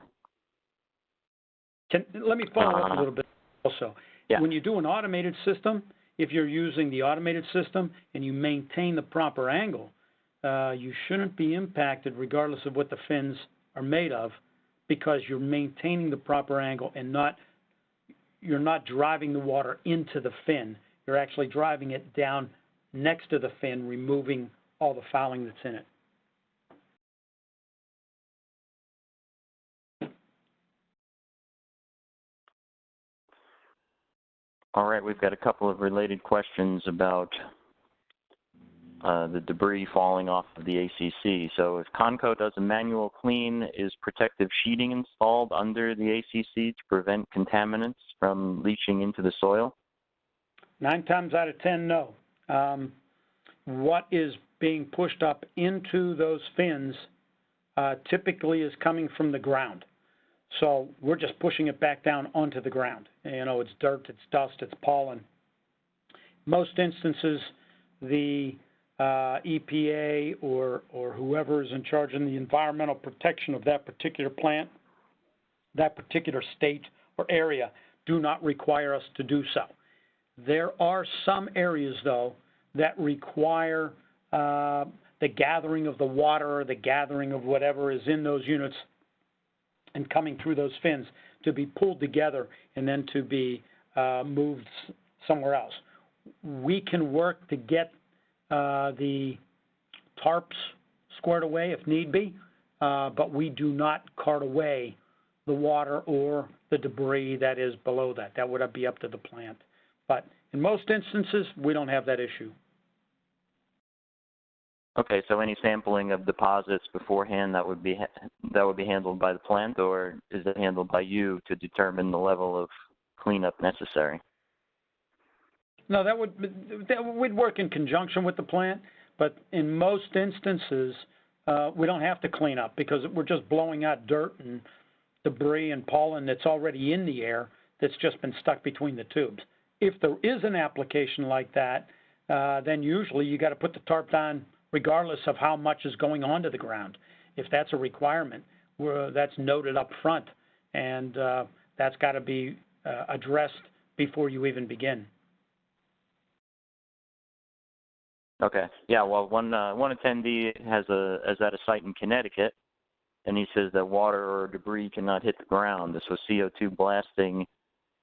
Speaker 2: Let me follow up a little bit also.
Speaker 1: Yeah.
Speaker 2: When you do an automated system, if you're using the automated system and you maintain the proper angle, you shouldn't be impacted regardless of what the fins are made of, because you're maintaining the proper angle and you're not driving the water into the fin. You're actually driving it down next to the fin, removing all the fouling that's in it.
Speaker 1: All right, we've got a couple of related questions about the debris falling off of the ACC. So if Conco does a manual clean, is protective sheeting installed under the ACC to prevent contaminants from leaching into the soil?
Speaker 2: 9 times out of 10, no. What is being pushed up into those fins typically is coming from the ground. So we're just pushing it back down onto the ground. You know, it's dirt, it's dust, it's pollen. Most instances, the EPA or whoever is in charge in the environmental protection of that particular plant, that particular state or area, do not require us to do so. There are some areas, though, that require the gathering of the water or the gathering of whatever is in those units and coming through those fins to be pulled together and then to be moved somewhere else. We can work to get the tarps squared away if need be, but we do not cart away the water or the debris that is below that. That would be up to the plant. But in most instances, we don't have that issue.
Speaker 1: Okay, so any sampling of deposits beforehand that would be handled by the plant, or is it handled by you to determine the level of cleanup necessary?
Speaker 2: No, we'd work in conjunction with the plant, but in most instances, we don't have to clean up because we're just blowing out dirt and debris and pollen that's already in the air that's just been stuck between the tubes. If there is an application like that, then usually you got to put the tarp down regardless of how much is going onto the ground. If that's a requirement, that's noted up front, and that's got to be addressed before you even begin.
Speaker 1: Okay. Yeah. Well, one attendee is at a site in Connecticut, and he says that water or debris cannot hit the ground. So CO2 blasting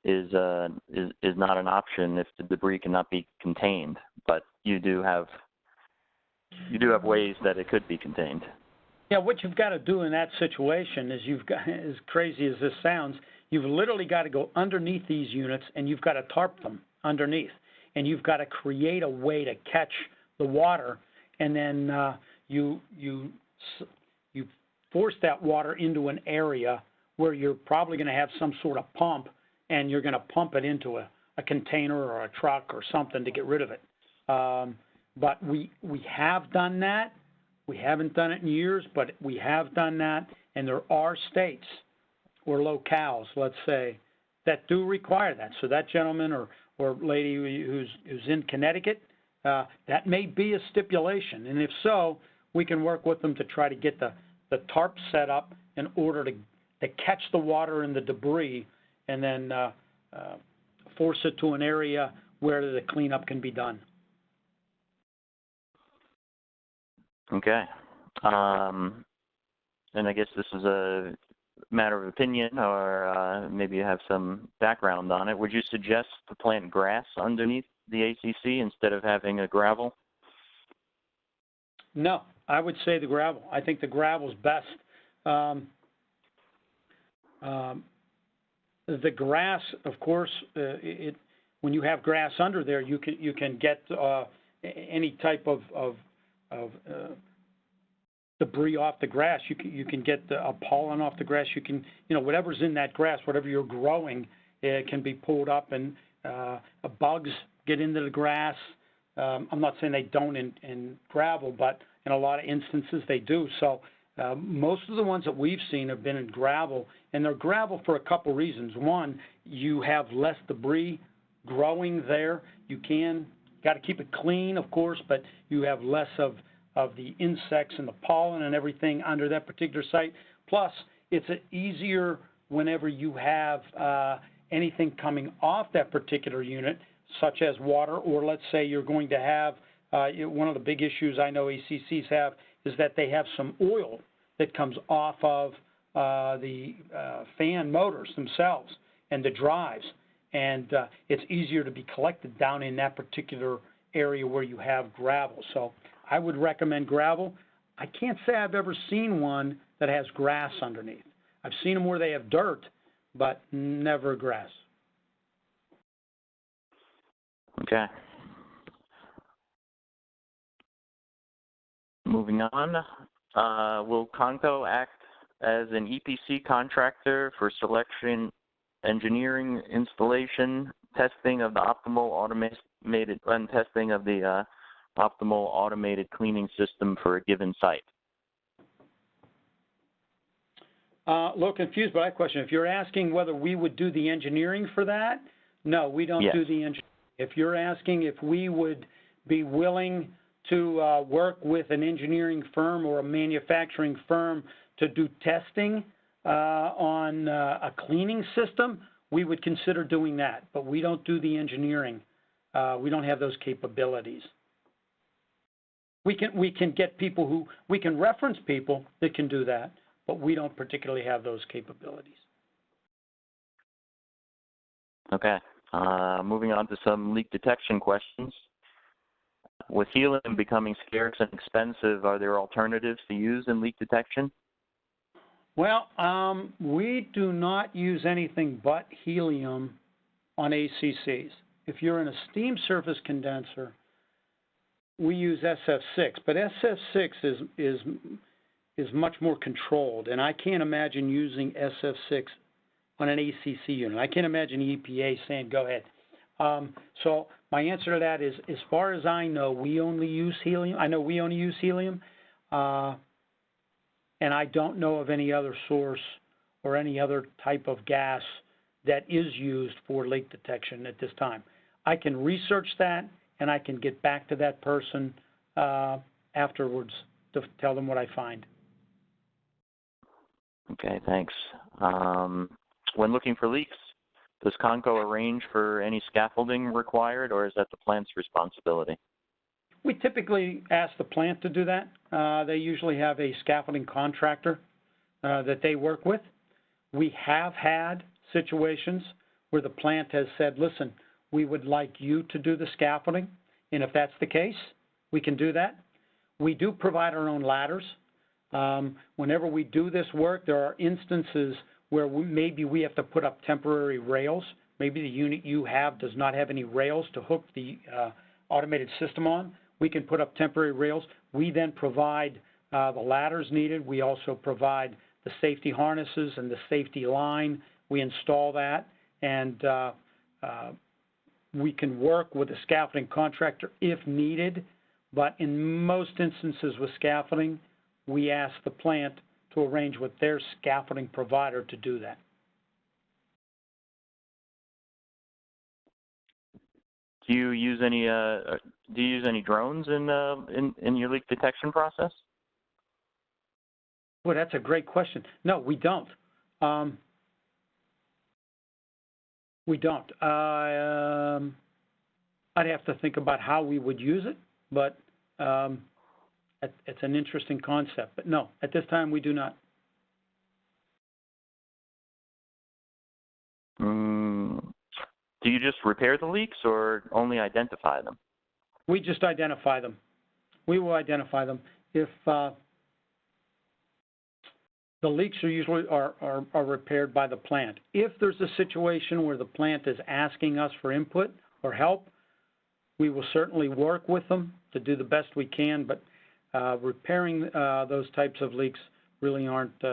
Speaker 1: is not an option if the debris cannot be contained. But you do have ways that it could be contained.
Speaker 2: Yeah. What you've got to do in that situation is as crazy as this sounds, you've literally got to go underneath these units and you've got to tarp them underneath, and you've got to create a way to catch the water, and then you force that water into an area where you're probably going to have some sort of pump, and you're going to pump it into a container or a truck or something to get rid of it. But we have done that. We haven't done it in years, but we have done that, and there are states or locales, let's say, that do require that. So that gentleman or lady who's in Connecticut, that may be a stipulation, and if so, we can work with them to try to get the tarp set up in order to catch the water and the debris, and then force it to an area where the cleanup can be done.
Speaker 1: Okay. And I guess this is a matter of opinion, or maybe you have some background on it. Would you suggest to plant grass underneath the ACC instead of having a gravel? No,
Speaker 2: I would say the gravel. I think the gravel's best. The grass, of course, when you have grass under there, you can get any type of debris off the grass. You can get a pollen off the grass. You can, whatever's in that grass, whatever you're growing, it can be pulled up, and bugs get into the grass. I'm not saying they don't in gravel, but in a lot of instances they do. So most of the ones that we've seen have been in gravel, and they're gravel for a couple reasons. One, you have less debris growing there. You got to keep it clean, of course, but you have less of the insects and the pollen and everything under that particular site. Plus, it's easier whenever you have anything coming off that particular unit, such as water, or let's say you're going to have, one of the big issues I know ACCs have is that they have some oil that comes off of the fan motors themselves and the drives, and it's easier to be collected down in that particular area where you have gravel. So I would recommend gravel. I can't say I've ever seen one that has grass underneath. I've seen them where they have dirt, but never grass.
Speaker 1: Okay. Moving on, will Conco act as an EPC contractor for selection, engineering, installation, testing of the optimal automated cleaning system for a given site?
Speaker 2: A little confused by that question. If you're asking whether we would do the engineering for that, no, we don't do the engineering. If you're asking if we would be willing to work with an engineering firm or a manufacturing firm to do testing on a cleaning system, we would consider doing that, but we don't do the engineering. We don't have those capabilities. We can get people we can reference people that can do that, but we don't particularly have those capabilities.
Speaker 1: Okay. Moving on to some leak detection questions. With helium becoming scarce and expensive, are there alternatives to use in leak detection?
Speaker 2: Well, we do not use anything but helium on ACCs. If you're in a steam surface condenser, we use SF6, but SF6 is much more controlled, and I can't imagine using SF6 on an ACC unit. I can't imagine the EPA saying, go ahead. So my answer to that is, as far as I know, we only use helium. I know we only use helium, and I don't know of any other source or any other type of gas that is used for leak detection at this time. I can research that, and I can get back to that person afterwards to tell them what I find.
Speaker 1: Okay, thanks. When looking for leaks, does Conco arrange for any scaffolding required, or is that the plant's responsibility?
Speaker 2: We typically ask the plant to do that. They usually have a scaffolding contractor that they work with. We have had situations where the plant has said, listen, we would like you to do the scaffolding, and if that's the case, we can do that. We do provide our own ladders. Whenever we do this work, there are instances where maybe we have to put up temporary rails. Maybe the unit you have does not have any rails to hook the automated system on. We can put up temporary rails. We then provide the ladders needed. We also provide the safety harnesses and the safety line. We install that, and we can work with a scaffolding contractor if needed, but in most instances with scaffolding, we ask the plant to arrange with their scaffolding provider to do that.
Speaker 1: Do you use any drones in your leak detection process?
Speaker 2: Well, that's a great question. No, we don't. We don't. I'd have to think about how we would use it, but it's an interesting concept. But no, at this time we do not.
Speaker 1: Do you just repair the leaks or only identify them?
Speaker 2: We just identify them. We will identify them. If the leaks are usually are repaired by the plant. If there's a situation where the plant is asking us for input or help, we will certainly work with them to do the best we can, but repairing those types of leaks really aren't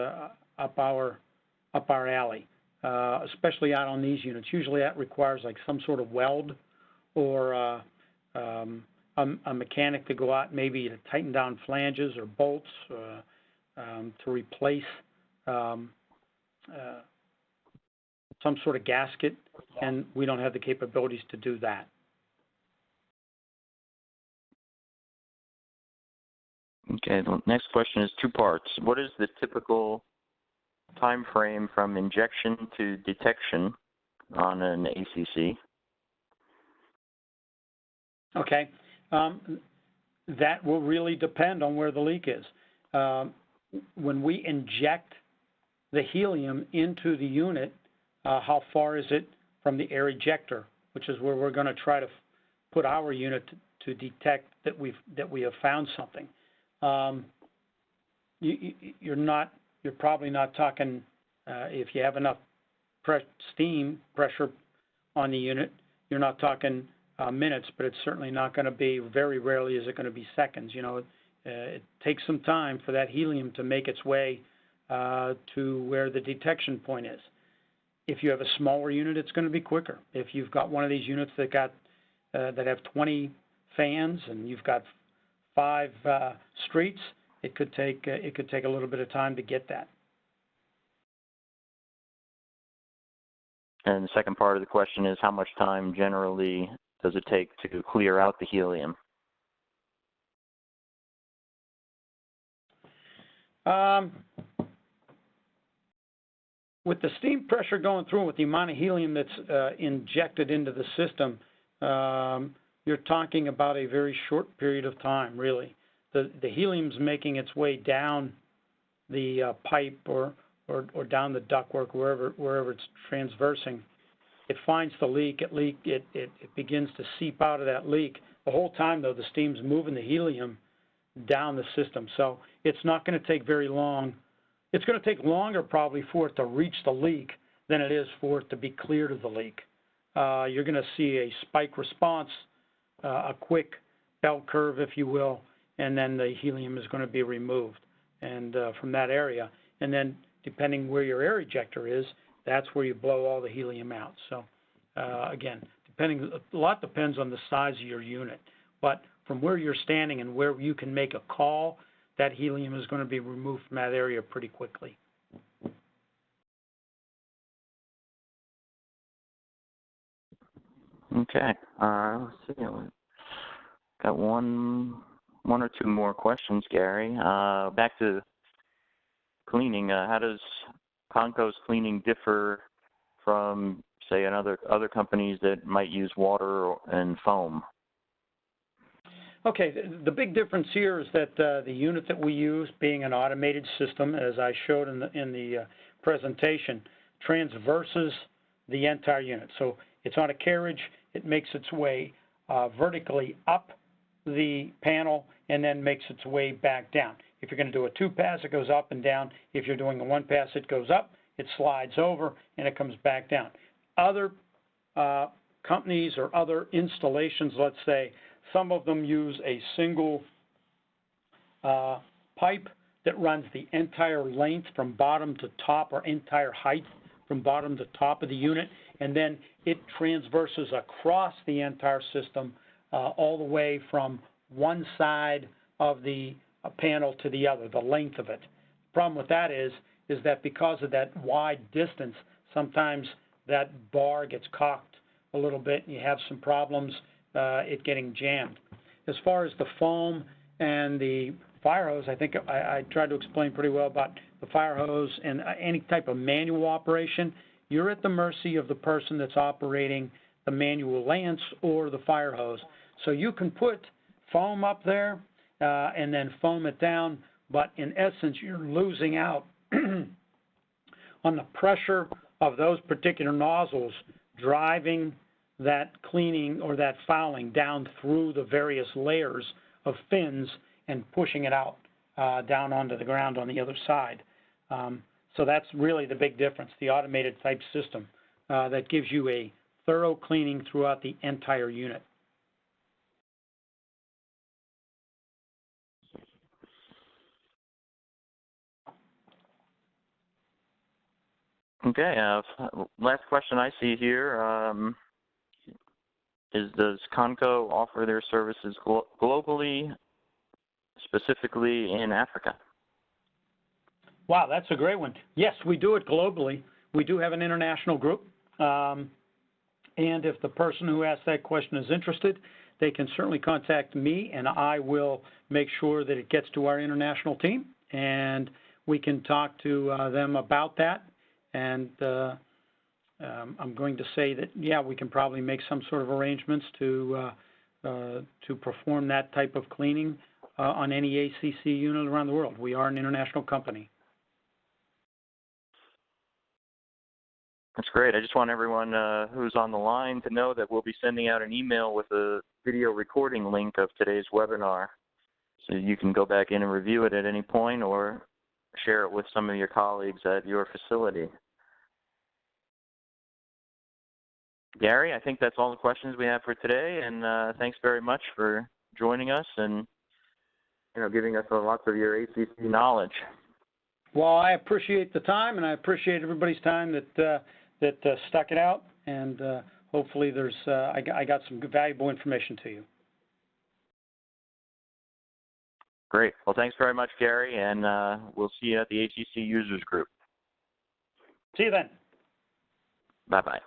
Speaker 2: up our alley, especially out on these units. Usually that requires like some sort of weld or a mechanic to go out maybe to tighten down flanges or bolts to replace some sort of gasket, and we don't have the capabilities to do that.
Speaker 1: Okay, the next question is two parts. What is the typical time frame from injection to detection on an ACC?
Speaker 2: Okay, that will really depend on where the leak is. When we inject the helium into the unit, how far is it from the air ejector, which is where we're going to try to put our unit to detect that we have found something. You're probably not talking, if you have enough steam pressure on the unit, you're not talking minutes, but it's certainly not going to be, very rarely is it going to be seconds. You know, It takes some time for that helium to make its way to where the detection point is. If you have a smaller unit, it's going to be quicker. If you've got one of these units that have 20 fans and you've got 5 streets, it could take a little bit of time to get that.
Speaker 1: And the second part of the question is, how much time generally does it take to clear out the helium? With
Speaker 2: the steam pressure going through, with the amount of helium that's injected into the system, you're talking about a very short period of time, really. The helium's making its way down the pipe or down the ductwork, wherever it's transversing. It finds the leak. It begins to seep out of that leak. The whole time, though, the steam's moving the helium down the system. So it's not going to take very long. It's going to take longer probably for it to reach the leak than it is for it to be cleared of the leak. You're going to see a spike response, a quick bell curve, if you will, and then the helium is going to be removed and from that area. And then depending where your air ejector is, that's where you blow all the helium out. So again, a lot depends on the size of your unit. But from where you're standing and where you can make a call, that helium is going to be removed from that area pretty quickly.
Speaker 1: Okay. Let's see. Got one or two more questions, Gary. Back to cleaning. How does Conco's cleaning differ from, say, other companies that might use water and foam?
Speaker 2: Okay, the big difference here is that the unit that we use, being an automated system, as I showed in the presentation, transverses the entire unit. So it's on a carriage. It makes its way vertically up the panel and then makes its way back down. If you're going to do a 2-pass, it goes up and down. If you're doing a 1-pass, it goes up, it slides over, and it comes back down. Other companies or other installations, let's say, some of them use a single pipe that runs the entire length from bottom to top, or entire height from bottom to top of the unit, and then it transverses across the entire system all the way from one side of the panel to the other, the length of it. The problem with that is that because of that wide distance, sometimes that bar gets cocked a little bit and you have some problems it getting jammed. As far as the foam and the fire hose, I think I tried to explain pretty well about the fire hose and any type of manual operation. You're at the mercy of the person that's operating the manual lance or the fire hose. So you can put foam up there and then foam it down, but in essence you're losing out on the pressure of those particular nozzles driving that cleaning or that fouling down through the various layers of fins and pushing it out down onto the ground on the other side. So that's really the big difference, the automated type system that gives you a thorough cleaning throughout the entire unit.
Speaker 1: Okay, last question I see here is, does Conco offer their services globally, specifically in Africa?
Speaker 2: Wow, that's a great one. Yes, we do it globally. We do have an international group. And if the person who asked that question is interested, they can certainly contact me, and I will make sure that it gets to our international team, and we can talk to them about that. And I'm going to say that, yeah, we can probably make some sort of arrangements to perform that type of cleaning on any ACC unit around the world. We are an international company.
Speaker 1: That's great. I just want everyone who's on the line to know that we'll be sending out an email with a video recording link of today's webinar. So you can go back in and review it at any point or share it with some of your colleagues at your facility. Gary, I think that's all the questions we have for today, and thanks very much for joining us, and giving us lots of your ACC knowledge.
Speaker 2: Well, I appreciate the time, and I appreciate everybody's time that stuck it out, and hopefully I got some good, valuable information to you.
Speaker 1: Great. Well, thanks very much, Gary, and we'll see you at the ACC Users Group.
Speaker 2: See you then.
Speaker 1: Bye-bye.